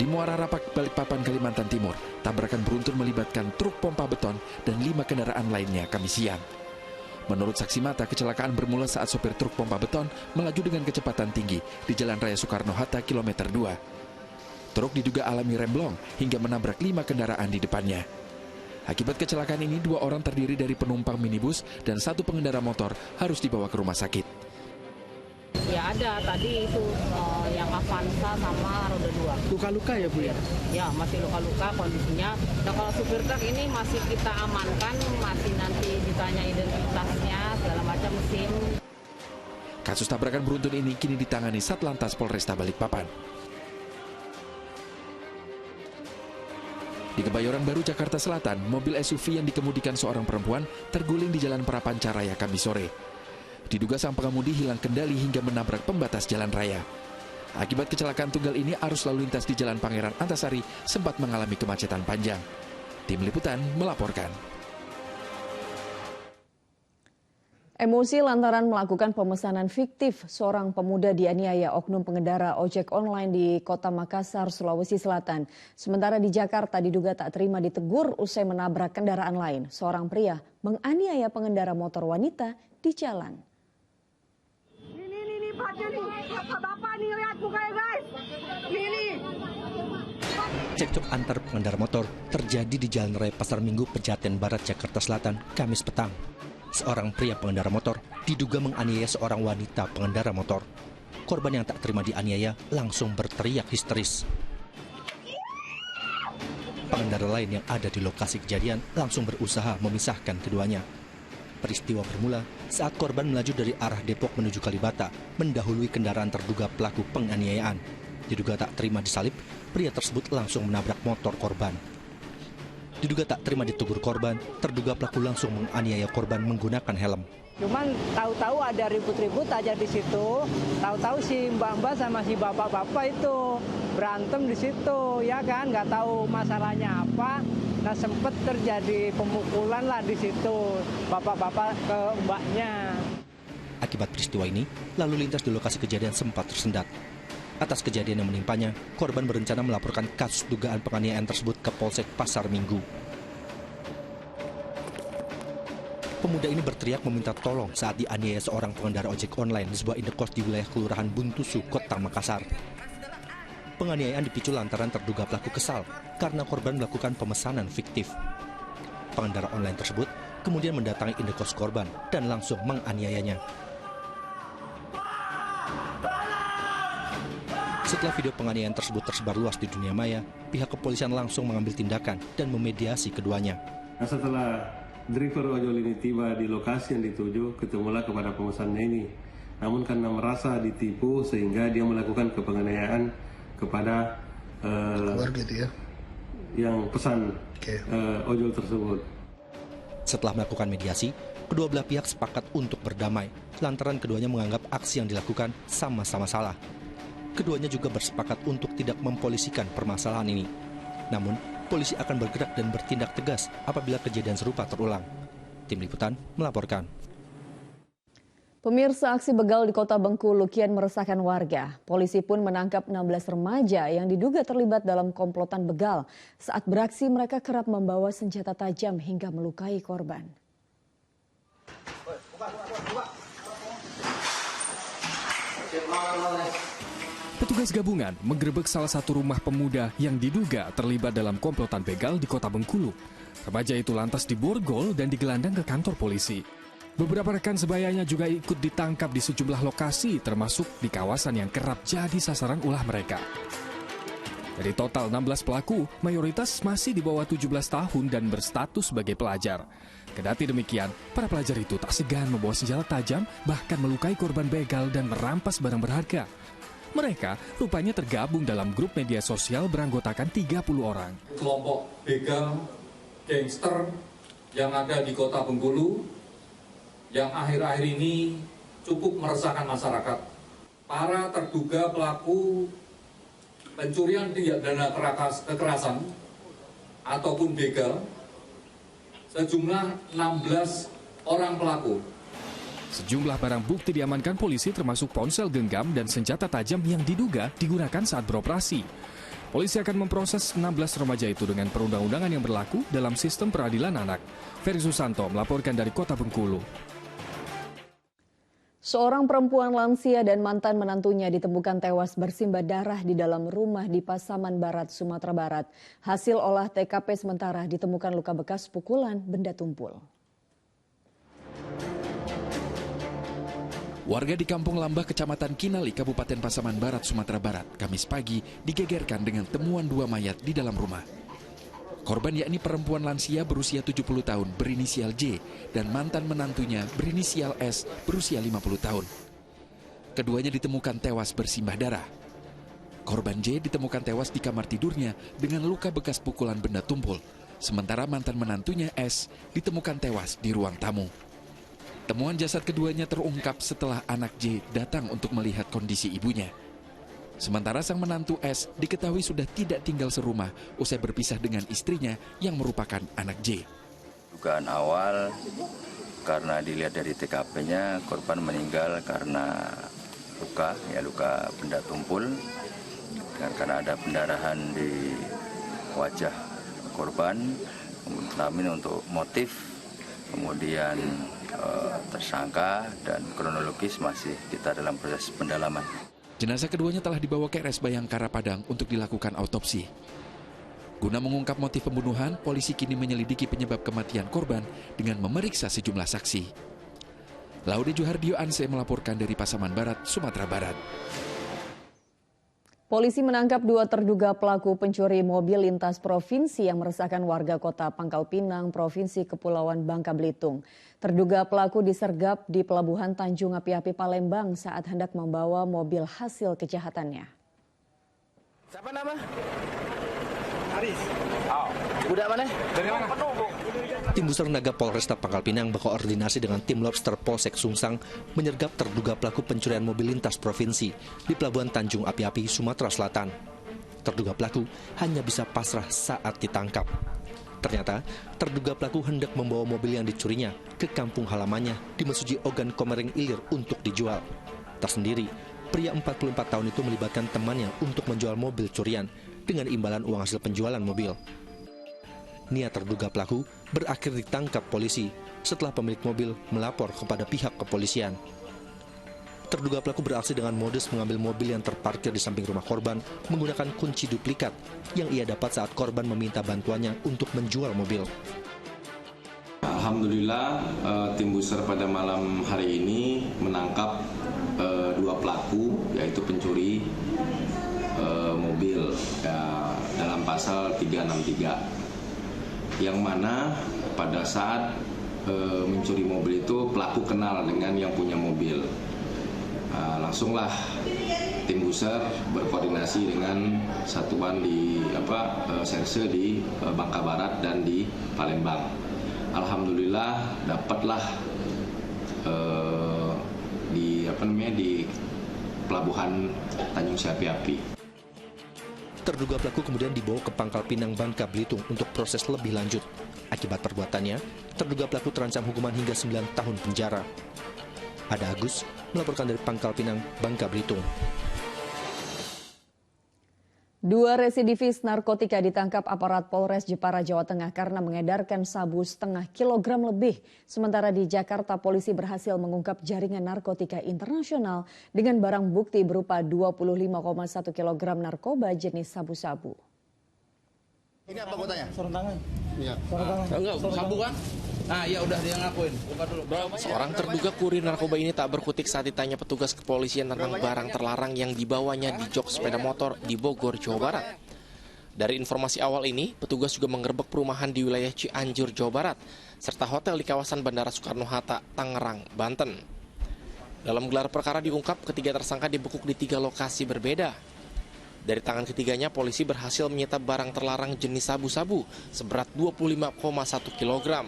Di Muara Rapak, Balikpapan, Kalimantan Timur, tabrakan beruntun melibatkan truk pompa beton dan 5 kendaraan lainnya Kamis siang. Menurut saksi mata, kecelakaan bermula saat sopir truk pompa beton melaju dengan kecepatan tinggi di Jalan Raya Soekarno-Hatta kilometer 2. Truk diduga alami remblong hingga menabrak 5 kendaraan di depannya. Akibat kecelakaan ini, 2 orang terdiri dari penumpang minibus dan 1 pengendara motor harus dibawa ke rumah sakit. Ya ada tadi itu yang Avanza sama roda 2. Luka-luka ya Bu ya? Ya masih luka-luka kondisinya. Nah kalau supir truk ini masih kita amankan, masih nanti ditanya identitasnya segala macam SIM. Kasus tabrakan beruntun ini kini ditangani Satlantas Polresta Balikpapan. Di Kebayoran Baru, Jakarta Selatan, mobil SUV yang dikemudikan seorang perempuan terguling di Jalan Prapancaraya Kamis sore. Diduga sang pengemudi hilang kendali hingga menabrak pembatas jalan raya. Akibat kecelakaan tunggal ini, arus lalu lintas di Jalan Pangeran Antasari sempat mengalami kemacetan panjang. Tim Liputan melaporkan. Emosi lantaran melakukan pemesanan fiktif, seorang pemuda dianiaya oknum pengendara ojek online di Kota Makassar, Sulawesi Selatan. Sementara di Jakarta diduga tak terima ditegur usai menabrak kendaraan lain. Seorang pria menganiaya pengendara motor wanita di jalan. Bapak nih lihat mukanya guys. Nih. Cekcok antar pengendara motor terjadi di Jalan Raya Pasar Minggu, Pejaten Barat, Jakarta Selatan, Kamis petang. Seorang pria pengendara motor diduga menganiaya seorang wanita pengendara motor. Korban yang tak terima dianiaya langsung berteriak histeris. Pengendara lain yang ada di lokasi kejadian langsung berusaha memisahkan keduanya. Peristiwa bermula saat korban melaju dari arah Depok menuju Kalibata, mendahului kendaraan terduga pelaku penganiayaan. Diduga tak terima disalip, pria tersebut langsung menabrak motor korban. Diduga tak terima ditegur korban, terduga pelaku langsung menganiaya korban menggunakan helm. Cuman tahu-tahu ada ribut-ribut aja di situ. Tahu-tahu si mbak-mbak sama si bapak-bapak itu berantem di situ, ya kan? Nggak tahu masalahnya apa. Nah sempat terjadi pemukulan lah di situ, bapak-bapak ke mbaknya. Akibat peristiwa ini, lalu lintas di lokasi kejadian sempat tersendat. Atas kejadian yang menimpanya, korban berencana melaporkan kasus dugaan penganiayaan tersebut ke Polsek Pasar Minggu. Pemuda ini berteriak meminta tolong saat dianiaya seorang pengendara ojek online di sebuah indekos di wilayah Kelurahan Buntusu, Kota Makassar. Penganiayaan dipicu lantaran terduga pelaku kesal karena korban melakukan pemesanan fiktif. Pengendara online tersebut kemudian mendatangi indekos korban dan langsung menganiayanya. Setelah video penganiayaan tersebut tersebar luas di dunia maya, pihak kepolisian langsung mengambil tindakan dan memediasi keduanya. Setelah driver ojol ini tiba di lokasi yang dituju, ketemulah kepada pemesannya ini. Namun karena merasa ditipu sehingga dia melakukan penganiayaan kepada keluarga itu ya, yang pesan ojol tersebut. Setelah melakukan mediasi, kedua belah pihak sepakat untuk berdamai lantaran keduanya menganggap aksi yang dilakukan sama-sama salah. Keduanya juga bersepakat untuk tidak mempolisikan permasalahan ini. Namun, polisi akan bergerak dan bertindak tegas apabila kejadian serupa terulang. Tim Liputan melaporkan. Pemirsa, aksi begal di Kota Bengkulu kian meresahkan warga. Polisi pun menangkap 16 remaja yang diduga terlibat dalam komplotan begal. Saat beraksi mereka kerap membawa senjata tajam hingga melukai korban. Petugas gabungan menggerebek salah satu rumah pemuda yang diduga terlibat dalam komplotan begal di Kota Bengkulu. Remaja itu lantas diborgol dan digelandang ke kantor polisi. Beberapa rekan sebayanya juga ikut ditangkap di sejumlah lokasi, termasuk di kawasan yang kerap jadi sasaran ulah mereka. Dari total 16 pelaku, mayoritas masih di bawah 17 tahun dan berstatus sebagai pelajar. Kendati demikian, para pelajar itu tak segan membawa senjata tajam, bahkan melukai korban begal dan merampas barang berharga. Mereka rupanya tergabung dalam grup media sosial beranggotakan 30 orang. Kelompok begal, gangster yang ada di Kota Bengkulu yang akhir-akhir ini cukup meresahkan masyarakat. Para terduga pelaku pencurian tindak pidana kekerasan ataupun begal sejumlah 16 orang pelaku. Sejumlah barang bukti diamankan polisi termasuk ponsel genggam dan senjata tajam yang diduga digunakan saat beroperasi. Polisi akan memproses 16 remaja itu dengan perundang-undangan yang berlaku dalam sistem peradilan anak. Ferry Susanto melaporkan dari Kota Bengkulu. Seorang perempuan lansia dan mantan menantunya ditemukan tewas bersimbah darah di dalam rumah di Pasaman Barat, Sumatera Barat. Hasil olah TKP sementara ditemukan luka bekas pukulan benda tumpul. Warga di Kampung Lambah, Kecamatan Kinali, Kabupaten Pasaman Barat, Sumatera Barat, Kamis pagi digegerkan dengan temuan 2 mayat di dalam rumah. Korban yakni perempuan lansia berusia 70 tahun berinisial J dan mantan menantunya berinisial S berusia 50 tahun. Keduanya ditemukan tewas bersimbah darah. Korban J ditemukan tewas di kamar tidurnya dengan luka bekas pukulan benda tumpul, sementara mantan menantunya S ditemukan tewas di ruang tamu. Temuan jasad keduanya terungkap setelah anak J datang untuk melihat kondisi ibunya. Sementara sang menantu S diketahui sudah tidak tinggal serumah usai berpisah dengan istrinya yang merupakan anak J. Dugaan awal karena dilihat dari TKP-nya korban meninggal karena luka benda tumpul dan karena ada pendarahan di wajah korban. Namun untuk motif kemudian tersangka dan kronologis masih kita dalam proses pendalaman. Jenazah keduanya telah dibawa ke RS Bayangkara Padang untuk dilakukan autopsi. Guna mengungkap motif pembunuhan, polisi kini menyelidiki penyebab kematian korban dengan memeriksa sejumlah saksi. Laude Juhardio Anse melaporkan dari Pasaman Barat, Sumatera Barat. Polisi menangkap 2 terduga pelaku pencuri mobil lintas provinsi yang meresahkan warga Kota Pangkal Pinang, Provinsi Kepulauan Bangka Belitung. Terduga pelaku disergap di Pelabuhan Tanjung Api-Api Palembang saat hendak membawa mobil hasil kejahatannya. Siapa nama? Aris. Udah mana? Dari mana? Tim Besar Naga Polresta Pangkal Pinang berkoordinasi dengan tim Lobster Polsek Sungsang menyergap terduga pelaku pencurian mobil lintas provinsi di Pelabuhan Tanjung Api-Api, Sumatera Selatan. Terduga pelaku hanya bisa pasrah saat ditangkap. Ternyata, terduga pelaku hendak membawa mobil yang dicurinya ke kampung halamannya di Mesuji Ogan Komering Ilir untuk dijual. Tersendiri, pria 44 tahun itu melibatkan temannya untuk menjual mobil curian dengan imbalan uang hasil penjualan mobil. Niat terduga pelaku berakhir ditangkap polisi setelah pemilik mobil melapor kepada pihak kepolisian. Terduga pelaku beraksi dengan modus mengambil mobil yang terparkir di samping rumah korban menggunakan kunci duplikat yang ia dapat saat korban meminta bantuannya untuk menjual mobil. Alhamdulillah tim Besar pada malam hari ini menangkap 2 pelaku yaitu pencuri mobil dalam pasal 363 yang mana pada saat mencuri mobil itu pelaku kenal dengan yang punya mobil. Langsunglah tim Besar berkoordinasi dengan satuan di Serse di Bangka Barat dan di Palembang. Alhamdulillah dapatlah di Pelabuhan Tanjung Api-Api. Terduga pelaku kemudian dibawa ke Pangkal Pinang, Bangka Belitung untuk proses lebih lanjut. Akibat perbuatannya, terduga pelaku terancam hukuman hingga 9 tahun penjara. Ada Agus melaporkan dari Pangkal Pinang, Bangka Belitung. 2 residivis narkotika ditangkap aparat Polres Jepara, Jawa Tengah karena mengedarkan sabu setengah kilogram lebih. Sementara di Jakarta, polisi berhasil mengungkap jaringan narkotika internasional dengan barang bukti berupa 25,1 kilogram narkoba jenis sabu-sabu. Ini apa kotanya? Sarung tangan. Iya. Sarung tangan. Enggak, sabu kan? Nah, ya udah dia ngakuin. Buka dulu. Seorang terduga kurir narkoba ini tak berkutik saat ditanya petugas kepolisian tentang barang terlarang yang dibawanya di jok sepeda motor di Bogor, Jawa Barat. Dari informasi awal ini, petugas juga menggerebek perumahan di wilayah Cianjur, Jawa Barat, serta hotel di kawasan Bandara Soekarno-Hatta, Tangerang, Banten. Dalam gelar perkara diungkap, ketiga tersangka dibekuk di 3 lokasi berbeda. Dari tangan ketiganya, polisi berhasil menyita barang terlarang jenis sabu-sabu seberat 25,1 kilogram.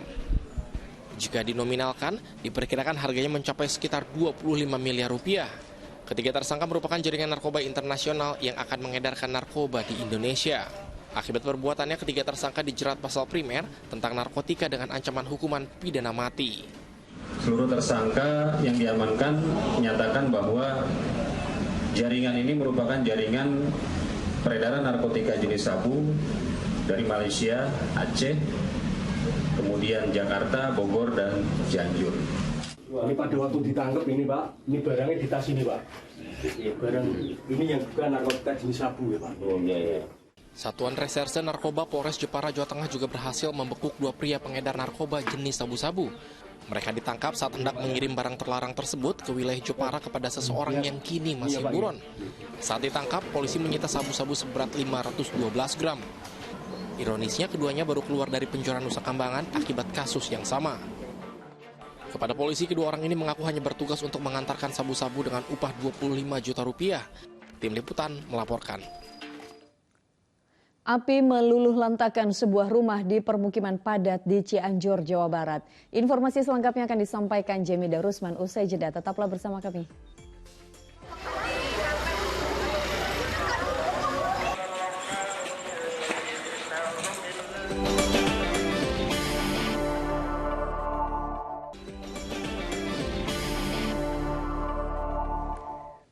Jika dinominalkan, diperkirakan harganya mencapai sekitar 25 miliar rupiah. Ketiga tersangka merupakan jaringan narkoba internasional yang akan mengedarkan narkoba di Indonesia. Akibat perbuatannya, ketiga tersangka dijerat pasal primer tentang narkotika dengan ancaman hukuman pidana mati. Seluruh tersangka yang diamankan menyatakan bahwa jaringan ini merupakan jaringan peredaran narkotika jenis sabu dari Malaysia, Aceh, kemudian Jakarta, Bogor, dan Cianjur. Ini pada waktu ditangkap ini Pak, ini barangnya di tas ini Pak. Barang ini yang bukan narkotika jenis sabu ya Pak. Oh iya. Satuan Reserse Narkoba Polres Jepara, Jawa Tengah juga berhasil membekuk 2 pria pengedar narkoba jenis sabu-sabu. Mereka ditangkap saat hendak mengirim barang terlarang tersebut ke wilayah Jepara kepada seseorang yang kini masih buron. Saat ditangkap, polisi menyita sabu-sabu seberat 512 gram. Ironisnya, keduanya baru keluar dari penjara Nusa Kambangan akibat kasus yang sama. Kepada polisi, kedua orang ini mengaku hanya bertugas untuk mengantarkan sabu-sabu dengan upah 25 juta rupiah. Tim Liputan melaporkan. Api meluluh lantakan sebuah rumah di permukiman padat di Cianjur, Jawa Barat. Informasi selengkapnya akan disampaikan Jemi Darusman usai jeda. Tetaplah bersama kami.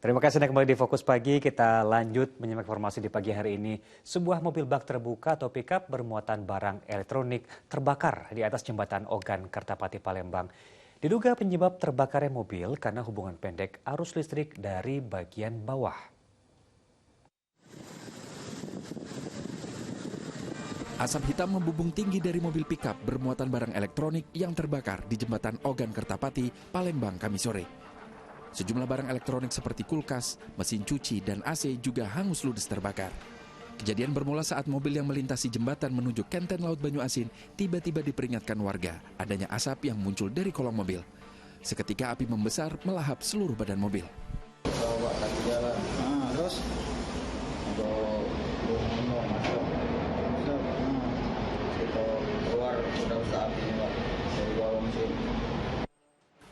Terima kasih Anda kembali di Fokus Pagi. Kita lanjut menyimak informasi di pagi hari ini. Sebuah mobil bak terbuka atau pickup bermuatan barang elektronik terbakar di atas jembatan Ogan, Kertapati, Palembang. Diduga penyebab terbakarnya mobil karena hubungan pendek arus listrik dari bagian bawah. Asap hitam membubung tinggi dari mobil pickup bermuatan barang elektronik yang terbakar di jembatan Ogan, Kertapati, Palembang, Kamis sore. Sejumlah barang elektronik seperti kulkas, mesin cuci, dan AC juga hangus ludes terbakar. Kejadian bermula saat mobil yang melintasi jembatan menuju Kenten Laut Banyu Asin tiba-tiba diperingatkan warga adanya asap yang muncul dari kolong mobil. Seketika api membesar melahap seluruh badan mobil.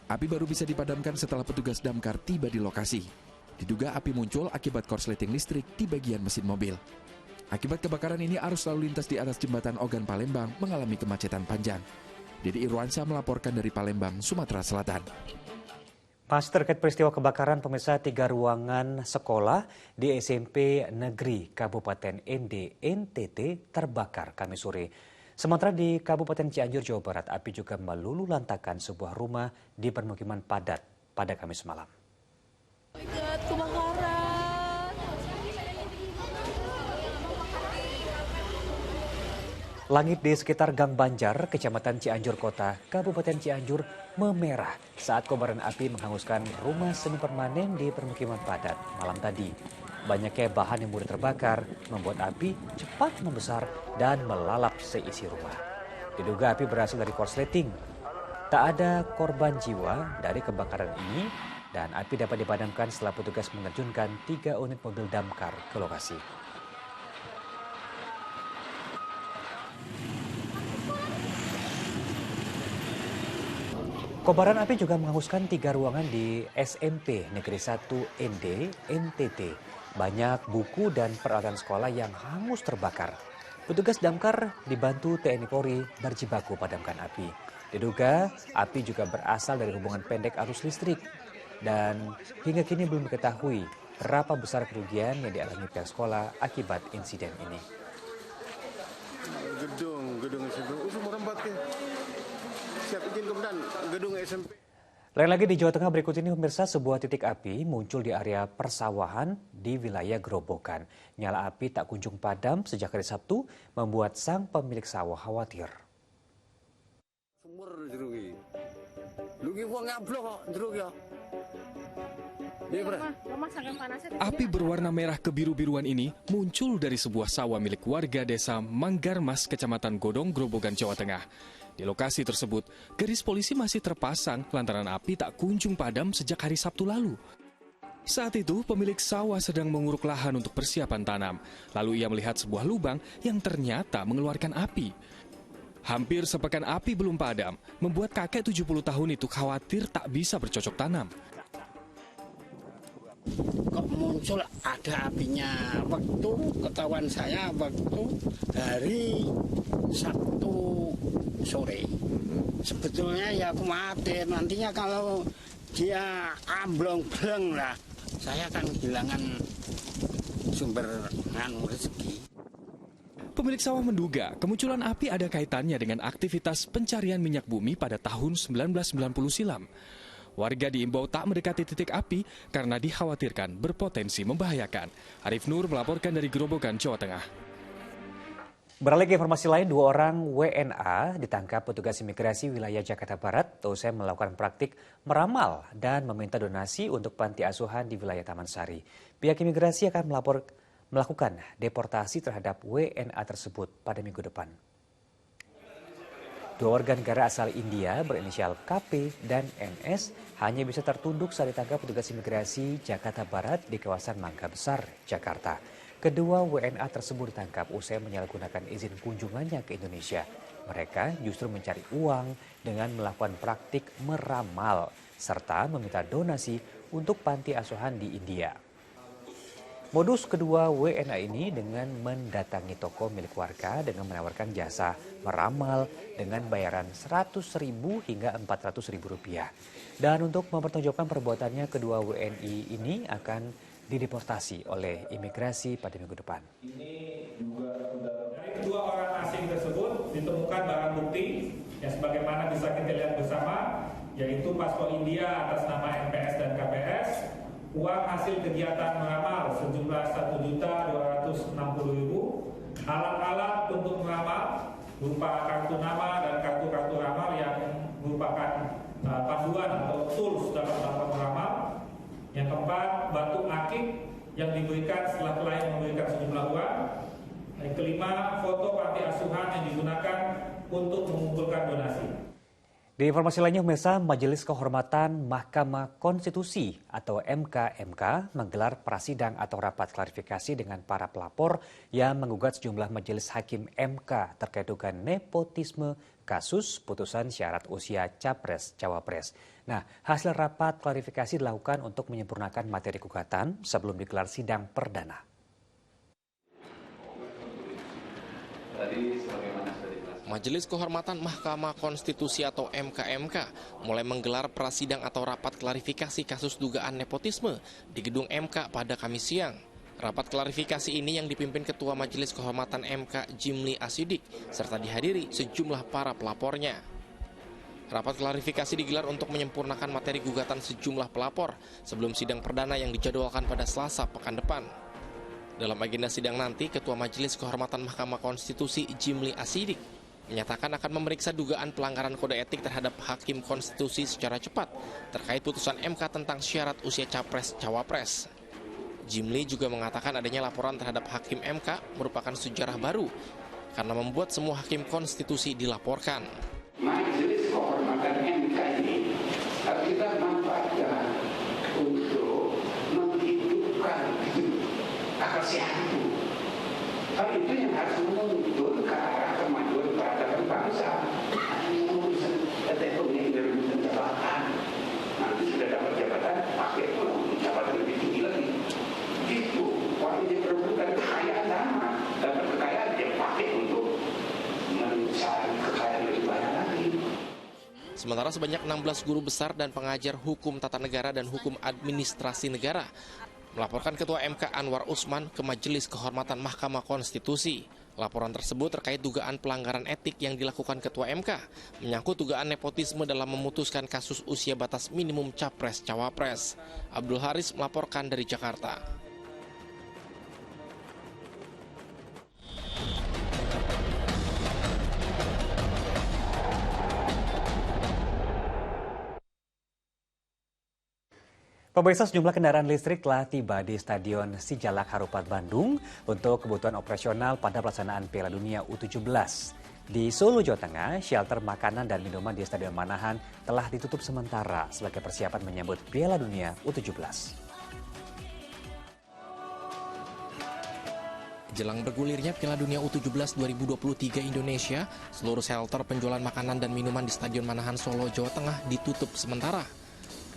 Api baru bisa dipadamkan setelah petugas damkar tiba di lokasi. Diduga api muncul akibat korsleting listrik di bagian mesin mobil. Akibat kebakaran ini arus lalu lintas di atas jembatan Ogan Palembang mengalami kemacetan panjang. Dede Irwansyah melaporkan dari Palembang, Sumatera Selatan. Masih terkait peristiwa kebakaran, pemirsa, 3 ruangan sekolah di SMP Negeri Kabupaten ND, NTT terbakar Kamis sore. Sementara di Kabupaten Cianjur, Jawa Barat, api juga meluluh lantakan sebuah rumah di permukiman padat pada Kamis malam. Langit di sekitar Gang Banjar, Kecamatan Cianjur Kota, Kabupaten Cianjur memerah saat kobaran api menghanguskan rumah semi permanen di permukiman padat malam tadi. Banyaknya bahan yang mudah terbakar membuat api cepat membesar dan melalap seisi rumah. Diduga api berasal dari korsleting. Tak ada korban jiwa dari kebakaran ini dan api dapat dipadamkan setelah petugas menerjunkan 3 unit mobil damkar ke lokasi. Kobaran api juga menghanguskan 3 ruangan di SMP Negeri 1 ND, NTT. Banyak buku dan peralatan sekolah yang hangus terbakar. Petugas damkar dibantu TNI Polri berjibaku padamkan api. Diduga api juga berasal dari hubungan pendek arus listrik. dan hingga kini belum diketahui berapa besar kerugian yang dialami pihak sekolah akibat insiden ini. Gedung SMP. Semua tempat ke. Siap izin kemudian gedung SMP. Lain lagi di Jawa Tengah berikut ini pemirsa, sebuah titik api muncul di area persawahan di wilayah Grobogan. Nyala api tak kunjung padam sejak hari Sabtu membuat sang pemilik sawah khawatir. Sumur jerugi. Lugi gua ngablok kok jerugi ya. Api berwarna merah kebiru-biruan ini muncul dari sebuah sawah milik warga desa Manggarmas, Kecamatan Godong, Grobogan, Jawa Tengah. Di lokasi tersebut, garis polisi masih terpasang lantaran api tak kunjung padam sejak hari Sabtu lalu. Saat itu, pemilik sawah sedang menguruk lahan untuk persiapan tanam. Lalu ia melihat sebuah lubang yang ternyata mengeluarkan api. Hampir sepekan api belum padam, membuat kakek 70 tahun itu khawatir tak bisa bercocok tanam. Kok muncul ada apinya, waktu ketahuan saya waktu hari Sabtu sore. Sebetulnya ya khawatir nantinya kalau dia amblong-blong lah, saya akan kehilangan sumber rezeki. Pemilik sawah menduga kemunculan api ada kaitannya dengan aktivitas pencarian minyak bumi pada tahun 1990 silam. Warga diimbau tak mendekati titik api karena dikhawatirkan berpotensi membahayakan. Arif Nur melaporkan dari Grobogan, Jawa Tengah. Beralih ke informasi lain, 2 orang WNA ditangkap petugas imigrasi wilayah Jakarta Barat usai melakukan praktik meramal dan meminta donasi untuk panti asuhan di wilayah Taman Sari. Pihak imigrasi akan melakukan deportasi terhadap WNA tersebut pada minggu depan. 2 warga negara asal India berinisial KP dan NS hanya bisa tertunduk saat ditangkap petugas imigrasi Jakarta Barat di kawasan Mangga Besar, Jakarta. Kedua WNA tersebut ditangkap usai menyalahgunakan izin kunjungannya ke Indonesia. Mereka justru mencari uang dengan melakukan praktik meramal serta meminta donasi untuk panti asuhan di India. Modus kedua WNA ini dengan mendatangi toko milik warga dengan menawarkan jasa meramal dengan bayaran Rp100.000 hingga Rp400.000. Dan untuk mempertanggungjawabkan perbuatannya, kedua WNI ini akan dideportasi oleh imigrasi pada minggu depan. Dari kedua orang asing tersebut ditemukan barang bukti yang sebagaimana bisa kita lihat bersama, yaitu paspor India atas nama NPS dan KPS, uang hasil kegiatan meramal sejumlah Rp1.260.000, alat-alat untuk meramal berupa kartu nama dan kartu-kartu ramal yang merupakan panduan atau tools dalam melakukan meramal. Yang keempat, batu akik yang diberikan setelah klien memberikan sejumlah uang. Yang kelima, foto panti asuhan yang digunakan untuk mengumpulkan donasi. Di informasi lainnya, pemirsa, Majelis Kehormatan Mahkamah Konstitusi atau MKMK menggelar prasidang atau rapat klarifikasi dengan para pelapor yang menggugat sejumlah majelis hakim MK terkait dugaan nepotisme kasus putusan syarat usia Capres-Cawapres. Nah, hasil rapat klarifikasi dilakukan untuk menyempurnakan materi gugatan sebelum digelar sidang perdana. Majelis Kehormatan Mahkamah Konstitusi atau MKMK mulai menggelar prasidang atau rapat klarifikasi kasus dugaan nepotisme di gedung MK pada Kamis siang. Rapat klarifikasi ini yang dipimpin Ketua Majelis Kehormatan MK Jimli Asidik serta dihadiri sejumlah para pelapornya. Rapat klarifikasi digelar untuk menyempurnakan materi gugatan sejumlah pelapor sebelum sidang perdana yang dijadwalkan pada Selasa pekan depan. Dalam agenda sidang nanti, Ketua Majelis Kehormatan Mahkamah Konstitusi Jimli Asidik menyatakan akan memeriksa dugaan pelanggaran kode etik terhadap hakim konstitusi secara cepat terkait putusan MK tentang syarat usia Capres-Cawapres. Jimli juga mengatakan adanya laporan terhadap hakim MK merupakan sejarah baru karena membuat semua hakim konstitusi dilaporkan. Majelis Kehormatan MK ini harus kita manfaatkan untuk menghidupkan akal sehat itu. Hal itu yang harus menuntun ke arah kemajuan peradaban bangsa. Hanya urusan ekonomi yang berurusan jabatan. Nanti sudah dapat jabatan, pakai pula untuk jabatan lebih tinggi lagi. Itu orang yang berebutan kekayaan sama, dapat kekayaan dia pakai untuk mencari kekayaan lebih banyak lagi. Sementara sebanyak 16 guru besar dan pengajar hukum tata negara dan hukum administrasi negara melaporkan Ketua MK Anwar Usman ke Majelis Kehormatan Mahkamah Konstitusi. Laporan tersebut terkait dugaan pelanggaran etik yang dilakukan Ketua MK, menyangkut dugaan nepotisme dalam memutuskan kasus usia batas minimum Capres-Cawapres. Abdul Haris melaporkan dari Jakarta. Pemirsa, sejumlah kendaraan listrik telah tiba di Stadion Sijalak Harupat Bandung untuk kebutuhan operasional pada pelaksanaan Piala Dunia U17. Di Solo, Jawa Tengah, shelter makanan dan minuman di Stadion Manahan telah ditutup sementara sebagai persiapan menyambut Piala Dunia U17. Jelang bergulirnya Piala Dunia U17 2023 Indonesia, seluruh shelter penjualan makanan dan minuman di Stadion Manahan Solo, Jawa Tengah ditutup sementara.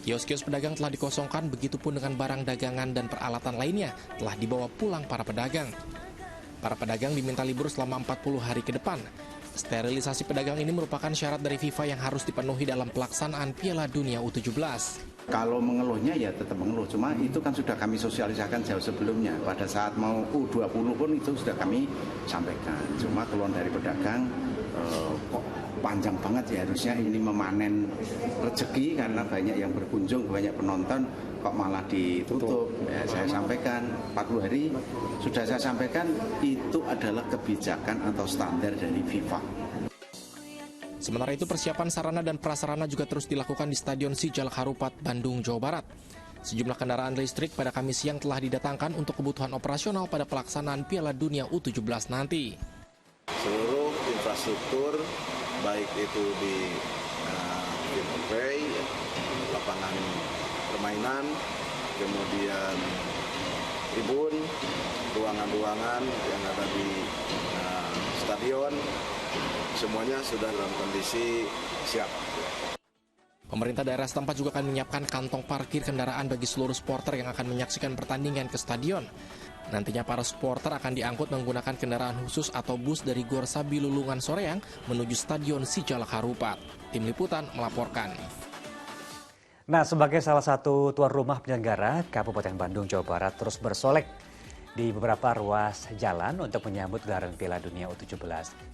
Kios-kios pedagang telah dikosongkan, begitupun dengan barang dagangan dan peralatan lainnya telah dibawa pulang para pedagang. Para pedagang diminta libur selama 40 hari ke depan. Sterilisasi pedagang ini merupakan syarat dari FIFA yang harus dipenuhi dalam pelaksanaan Piala Dunia U17. Kalau mengeluhnya ya tetap mengeluh, cuma itu kan sudah kami sosialisasikan jauh sebelumnya. Pada saat mau U20 pun itu sudah kami sampaikan. Cuma keluhan dari pedagang, kok panjang banget ya, harusnya ini memanen rezeki karena banyak yang berkunjung, banyak penonton, kok malah ditutup. Ya, saya sampaikan 40 hari sudah saya sampaikan, itu adalah kebijakan atau standar dari FIFA. Sementara itu persiapan sarana dan prasarana juga terus dilakukan di Stadion Sijalak Harupat, Bandung, Jawa Barat. Sejumlah kendaraan listrik pada Kamis siang telah didatangkan untuk kebutuhan operasional pada pelaksanaan Piala Dunia U17 nanti. Seluruh infrastruktur, baik itu di play, lapangan permainan, kemudian tribun, ruangan-ruangan yang ada di stadion, semuanya sudah dalam kondisi siap. Pemerintah daerah setempat juga akan menyiapkan kantong parkir kendaraan bagi seluruh supporter yang akan menyaksikan pertandingan ke stadion. Nantinya para supporter akan diangkut menggunakan kendaraan khusus atau bus dari Gor Sabi Lulungan Soreang menuju Stadion Sijalak Harupat. Tim Liputan melaporkan. Nah, sebagai salah satu tuan rumah penyelenggara, Kabupaten Bandung, Jawa Barat terus bersolek di beberapa ruas jalan untuk menyambut gelaran Piala Dunia U17.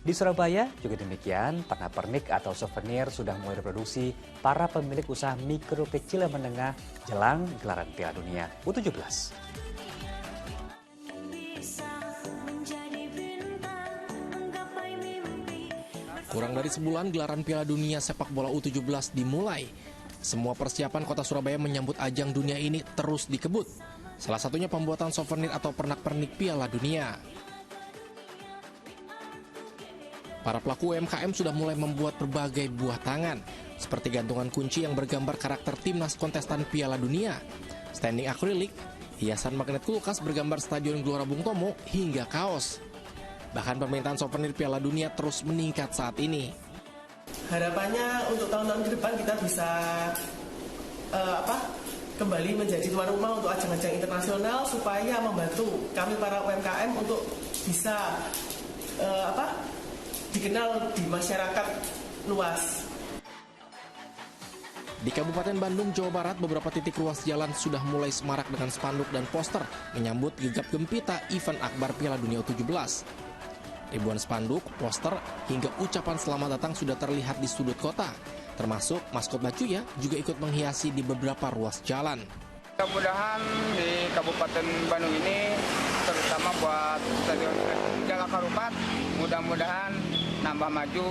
Di Surabaya juga demikian, pernak-pernik atau souvenir sudah mulai diproduksi para pemilik usaha mikro kecil dan menengah jelang gelaran Piala Dunia U17. Kurang dari sebulan gelaran Piala Dunia Sepak Bola U17 dimulai. Semua persiapan kota Surabaya menyambut ajang dunia ini terus dikebut. Salah satunya pembuatan souvenir atau pernak-pernik Piala Dunia. Para pelaku UMKM sudah mulai membuat berbagai buah tangan, seperti gantungan kunci yang bergambar karakter timnas kontestan Piala Dunia, standing akrilik, hiasan magnet kulkas bergambar Stadion Gelora Bung Tomo, hingga kaos. Bahkan permintaan souvenir Piala Dunia terus meningkat saat ini. Harapannya untuk tahun-tahun ke depan kita bisa kembali menjadi tuan rumah untuk ajang-ajang internasional supaya membantu kami para UMKM untuk bisa dikenal di masyarakat luas. Di Kabupaten Bandung, Jawa Barat, beberapa titik ruas jalan sudah mulai semarak dengan spanduk dan poster menyambut gegap gempita event akbar Piala Dunia U17. Ribuan spanduk, poster, hingga ucapan selamat datang sudah terlihat di sudut kota. Termasuk maskot Bacuya juga ikut menghiasi di beberapa ruas jalan. Mudah-mudahan di Kabupaten Bandung ini, terutama buat Stadion Sijalak Harupat, mudah-mudahan nambah maju,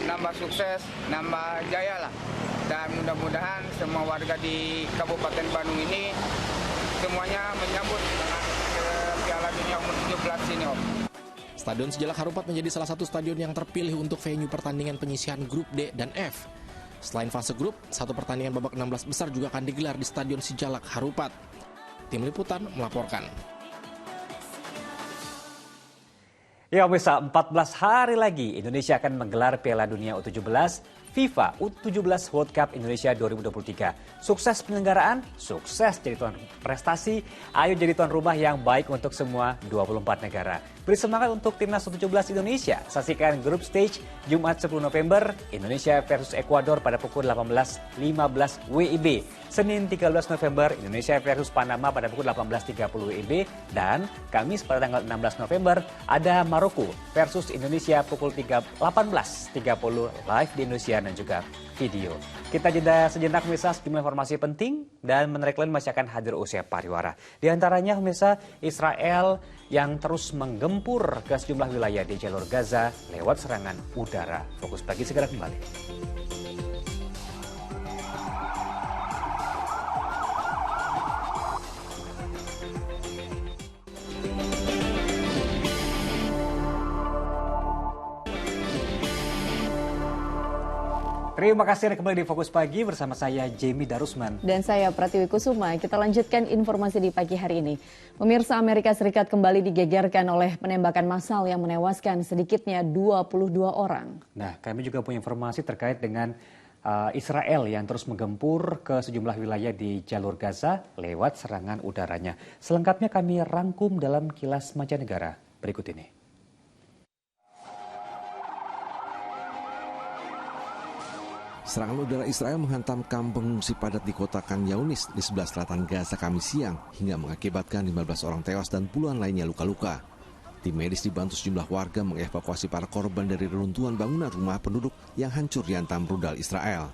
nambah sukses, nambah jaya lah. Dan mudah-mudahan semua warga di Kabupaten Bandung ini semuanya menyambut dengan Piala Dunia U17 ini, Om. Stadion Sijalak Harupat menjadi salah satu stadion yang terpilih untuk venue pertandingan penyisihan grup D dan F. Selain fase grup, satu pertandingan babak 16 besar juga akan digelar di Stadion Sijalak Harupat. Tim Liputan melaporkan. Ya pemirsa, 14 hari lagi Indonesia akan menggelar Piala Dunia U17 FIFA U17 World Cup Indonesia 2023. Sukses penyelenggaraan, sukses jadi tuan prestasi, ayo jadi tuan rumah yang baik untuk semua 24 negara. Beri semangat untuk Timnas U17 Indonesia. Saksikan grup stage Jumat 10 November, Indonesia versus Ekuador pada pukul 18.15 WIB. Senin 13 November, Indonesia versus Panama pada pukul 18.30 WIB. Dan Kamis pada tanggal 16 November, ada Maroko versus Indonesia pukul 18.30 live di Indonesia dan juga video. Kita jeda sejenak pemirsa, sejumlah informasi penting dan menarik lain masih akan hadir usia pariwara. Di antaranya pemirsa, Israel yang terus menggempur ke sejumlah wilayah di jalur Gaza lewat serangan udara. Fokus Pagi segera kembali. Terima kasih Anda kembali di Fokus Pagi bersama saya Jamie Darusman. Dan saya Pratiwi Kusuma. Kita lanjutkan informasi di pagi hari ini. Pemirsa, Amerika Serikat kembali digegerkan oleh penembakan massal yang menewaskan sedikitnya 22 orang. Nah, kami juga punya informasi terkait dengan Israel yang terus menggempur ke sejumlah wilayah di jalur Gaza lewat serangan udaranya. Selengkapnya kami rangkum dalam Kilas Mancanegara berikut ini. Serangan udara Israel menghantam kamp pengungsi padat di kota Khan Younis di sebelah selatan Gaza Kamis siang hingga mengakibatkan 15 orang tewas dan puluhan lainnya luka-luka. Tim medis dibantu sejumlah warga mengevakuasi para korban dari reruntuhan bangunan rumah penduduk yang hancur dihantam rudal Israel.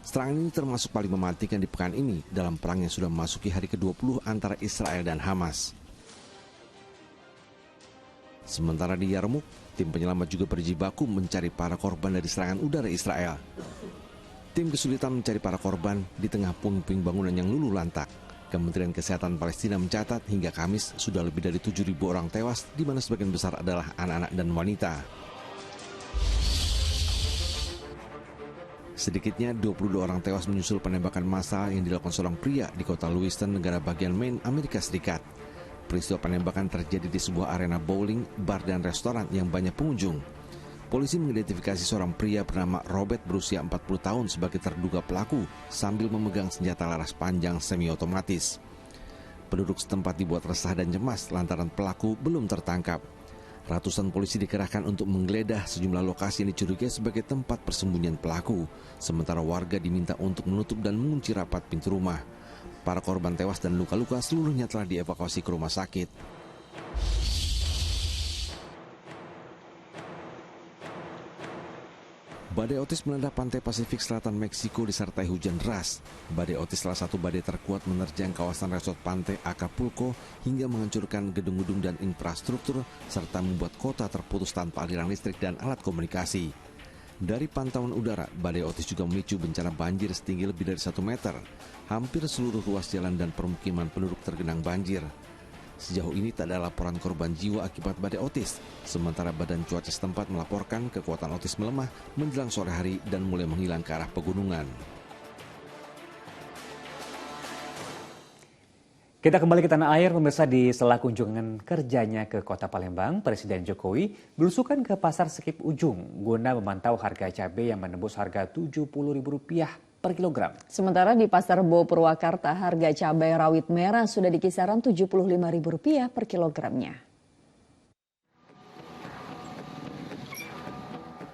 Serangan ini termasuk paling mematikan di pekan ini dalam perang yang sudah memasuki hari ke-20 antara Israel dan Hamas. Sementara di Yarmuk, tim penyelamat juga berjibaku mencari para korban dari serangan udara Israel. Tim kesulitan mencari para korban di tengah puing-puing bangunan yang luluh lantak. Kementerian Kesehatan Palestina mencatat hingga Kamis sudah lebih dari 7.000 orang tewas, di mana sebagian besar adalah anak-anak dan wanita. Sedikitnya 22 orang tewas menyusul penembakan massal yang dilakukan seorang pria di kota Lewiston, negara bagian Maine, Amerika Serikat. Peristiwa penembakan terjadi di sebuah arena bowling, bar, dan restoran yang banyak pengunjung. Polisi mengidentifikasi seorang pria bernama Robert berusia 40 tahun sebagai terduga pelaku sambil memegang senjata laras panjang semi-otomatis. Penduduk setempat dibuat resah dan cemas lantaran pelaku belum tertangkap. Ratusan polisi dikerahkan untuk menggeledah sejumlah lokasi yang dicurigai sebagai tempat persembunyian pelaku, sementara warga diminta untuk menutup dan mengunci rapat pintu rumah. Para korban tewas dan luka-luka seluruhnya telah dievakuasi ke rumah sakit. Badai Otis melanda pantai Pasifik Selatan Meksiko disertai hujan deras. Badai Otis salah satu badai terkuat menerjang kawasan resort pantai Acapulco hingga menghancurkan gedung-gedung dan infrastruktur serta membuat kota terputus tanpa aliran listrik dan alat komunikasi. Dari pantauan udara, badai Otis juga memicu bencana banjir setinggi lebih dari 1 meter. Hampir seluruh ruas jalan dan permukiman penduduk tergenang banjir. Sejauh ini tak ada laporan korban jiwa akibat badai Otis. Sementara Badan Cuaca setempat melaporkan kekuatan Otis melemah menjelang sore hari dan mulai menghilang ke arah pegunungan. Kita kembali ke tanah air, pemirsa. Di sela kunjungan kerjanya ke Kota Palembang, Presiden Jokowi belusukan ke Pasar Sekip Ujung guna memantau harga cabai yang menembus harga Rp70.000 per kilogram. Sementara di Pasar Rebo Purwakarta, harga cabai rawit merah sudah di kisaran Rp75.000 per kilogramnya.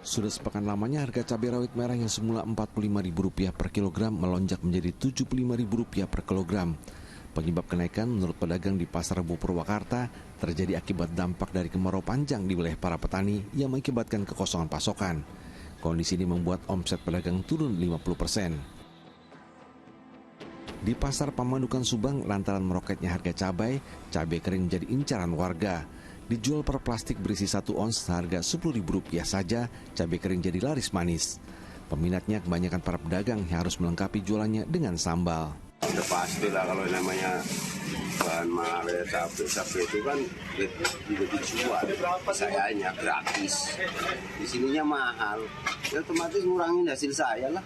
Sudah sepekan lamanya harga cabai rawit merah yang semula Rp45.000 per kilogram melonjak menjadi Rp75.000 per kilogram. Penyebab kenaikan menurut pedagang di Pasar Rebo Purwakarta terjadi akibat dampak dari kemarau panjang di wilayah para petani yang mengakibatkan kekosongan pasokan. Kondisi ini membuat omset pedagang turun 50%. Di Pasar Pamanukan Subang, lantaran meroketnya harga cabai kering menjadi incaran warga. Dijual per plastik berisi 1 ons seharga Rp10.000 saja, cabai kering jadi laris manis. Peminatnya kebanyakan para pedagang yang harus melengkapi jualannya dengan sambal. Udah pastilah kalau namanya bahan mahal ya, cabai itu kan juga dijual, sayanya gratis, di sininya mahal, ya otomatis ngurangin hasil saya lah.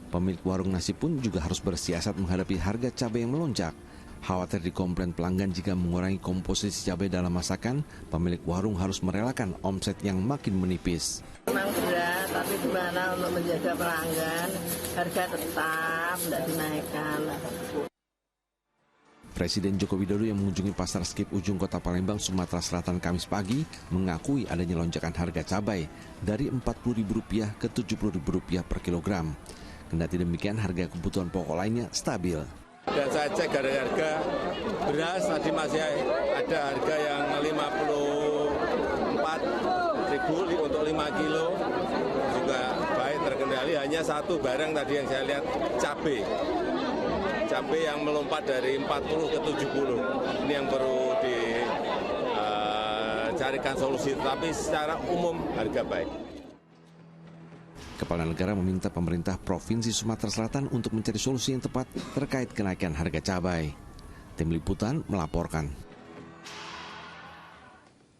Pemilik warung nasi pun juga harus bersiasat menghadapi harga cabai yang melonjak. Khawatir dikomplain pelanggan jika mengurangi komposisi cabai dalam masakan, pemilik warung harus merelakan omset yang makin menipis. Memang berat, tapi gimana untuk menjaga pelanggan, harga tetap tidak dinaikkan. Presiden Joko Widodo yang mengunjungi pasar Skip Ujung Kota Palembang, Sumatera Selatan Kamis pagi mengakui adanya lonjakan harga cabai dari Rp40.000 ke Rp70.000 per kilogram. Kendati demikian, harga kebutuhan pokok lainnya stabil. Dan saya cek harga beras tadi masih ada harga yang 54.000 untuk 5 kilo juga baik terkendali. Hanya satu barang tadi yang saya lihat, cabai yang melompat dari 40 ke 70. Ini yang perlu dicarikan solusi, tapi secara umum harga baik. Kepala negara meminta pemerintah Provinsi Sumatera Selatan untuk mencari solusi yang tepat terkait kenaikan harga cabai. Tim Liputan melaporkan.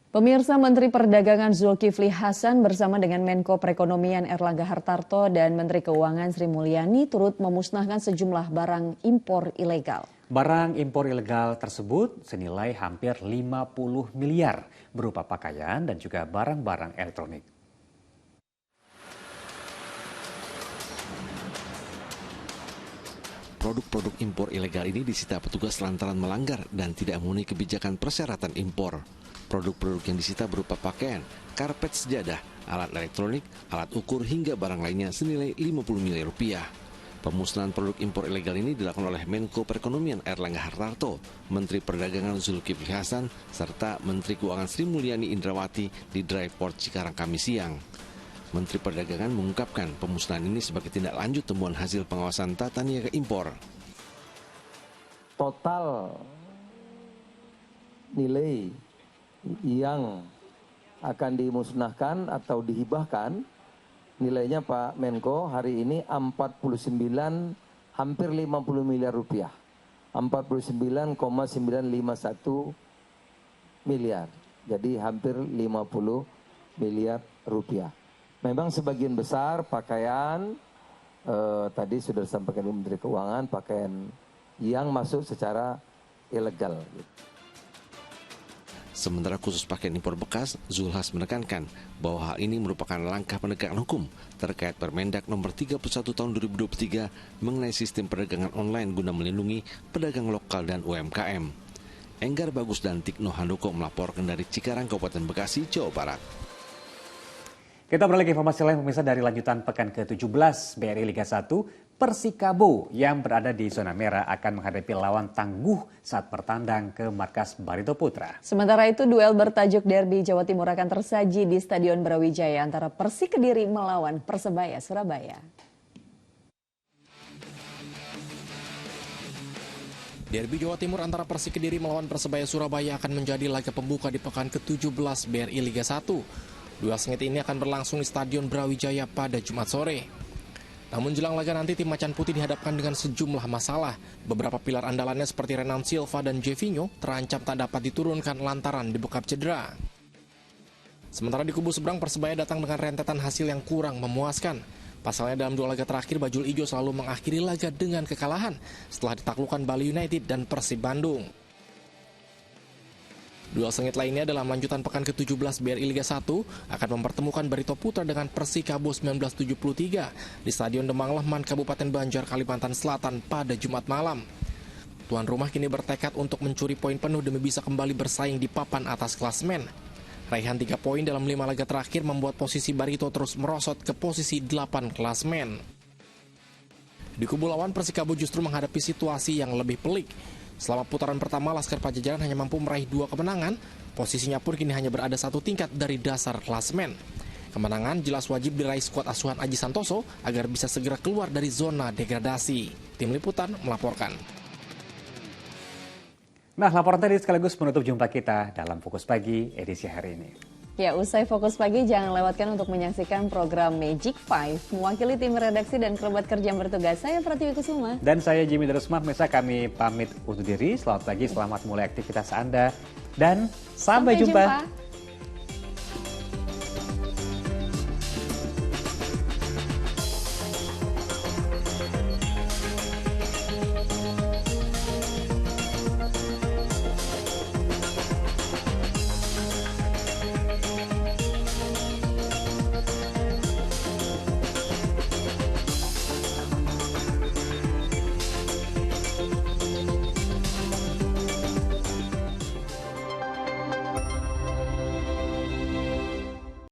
Pemirsa, Menteri Perdagangan Zulkifli Hasan bersama dengan Menko Perekonomian Erlangga Hartarto dan Menteri Keuangan Sri Mulyani turut memusnahkan sejumlah barang impor ilegal. Barang impor ilegal tersebut senilai hampir 50 miliar berupa pakaian dan juga barang-barang elektronik. Produk-produk impor ilegal ini disita petugas lantaran melanggar dan tidak memenuhi kebijakan persyaratan impor. Produk-produk yang disita berupa pakaian, karpet sejadah, alat elektronik, alat ukur hingga barang lainnya senilai 50 miliar rupiah. Pemusnahan produk impor ilegal ini dilakukan oleh Menko Perekonomian Erlangga Hartarto, Menteri Perdagangan Zulkifli Hasan, serta Menteri Keuangan Sri Mulyani Indrawati di Dry Port Cikarang Kamis siang. Menteri Perdagangan mengungkapkan pemusnahan ini sebagai tindak lanjut temuan hasil pengawasan tata niaga impor. Total nilai yang akan dimusnahkan atau dihibahkan nilainya Pak Menko hari ini 49 hampir 50 miliar rupiah. 49,951 miliar. Jadi hampir 50 miliar rupiah. Memang sebagian besar pakaian tadi sudah disampaikan Menteri Keuangan, pakaian yang masuk secara ilegal. Sementara khusus pakaian impor bekas, Zulhas menekankan bahwa hal ini merupakan langkah penegakan hukum terkait Permendak Nomor 31 Tahun 2023 mengenai sistem perdagangan online guna melindungi pedagang lokal dan UMKM. Enggar Bagus dan Tikno Handoko melaporkan dari Cikarang, Kabupaten Bekasi, Jawa Barat. Kita beralih ke informasi lain pemirsa dari lanjutan pekan ke-17 BRI Liga 1. Persikabo yang berada di zona merah akan menghadapi lawan tangguh saat bertandang ke markas Barito Putra. Sementara itu duel bertajuk Derby Jawa Timur akan tersaji di Stadion Brawijaya antara Persik Kediri melawan Persebaya Surabaya. Derby Jawa Timur antara Persik Kediri melawan Persebaya Surabaya akan menjadi laga pembuka di pekan ke-17 BRI Liga 1. Duel sengit ini akan berlangsung di Stadion Brawijaya pada Jumat sore. Namun jelang laga nanti tim Macan Putih dihadapkan dengan sejumlah masalah. Beberapa pilar andalannya seperti Renan Silva dan Jevinho terancam tak dapat diturunkan lantaran dibekap cedera. Sementara di kubu seberang Persebaya datang dengan rentetan hasil yang kurang memuaskan. Pasalnya dalam dua laga terakhir Bajul Ijo selalu mengakhiri laga dengan kekalahan setelah ditaklukkan Bali United dan Persib Bandung. Duel sengit lainnya dalam lanjutan pekan ke-17 BRI Liga 1 akan mempertemukan Barito Putra dengan Persikabo 1973 di Stadion Demang Lehman, Kabupaten Banjar, Kalimantan Selatan pada Jumat malam. Tuan rumah kini bertekad untuk mencuri poin penuh demi bisa kembali bersaing di papan atas klasemen. Raihan 3 poin dalam 5 laga terakhir membuat posisi Barito terus merosot ke posisi 8 klasemen. Di kubu lawan Persikabo justru menghadapi situasi yang lebih pelik. Selama putaran pertama, Laskar Pajajaran hanya mampu meraih 2 kemenangan, posisinya pun kini hanya berada 1 tingkat dari dasar klasemen. Kemenangan jelas wajib diraih skuad asuhan Aji Santoso agar bisa segera keluar dari zona degradasi. Tim Liputan melaporkan. Nah, laporan tadi sekaligus menutup jumpa kita dalam Fokus Pagi edisi hari ini. Ya, usai Fokus Pagi, jangan lewatkan untuk menyaksikan program Magic 5. Mewakili tim redaksi dan kerabat kerja yang bertugas, saya Pratiwi Kusuma. Dan saya Jimmy Darusman, pemirsa kami pamit undur diri. Selamat pagi, selamat mulai aktivitas Anda. Dan sampai jumpa.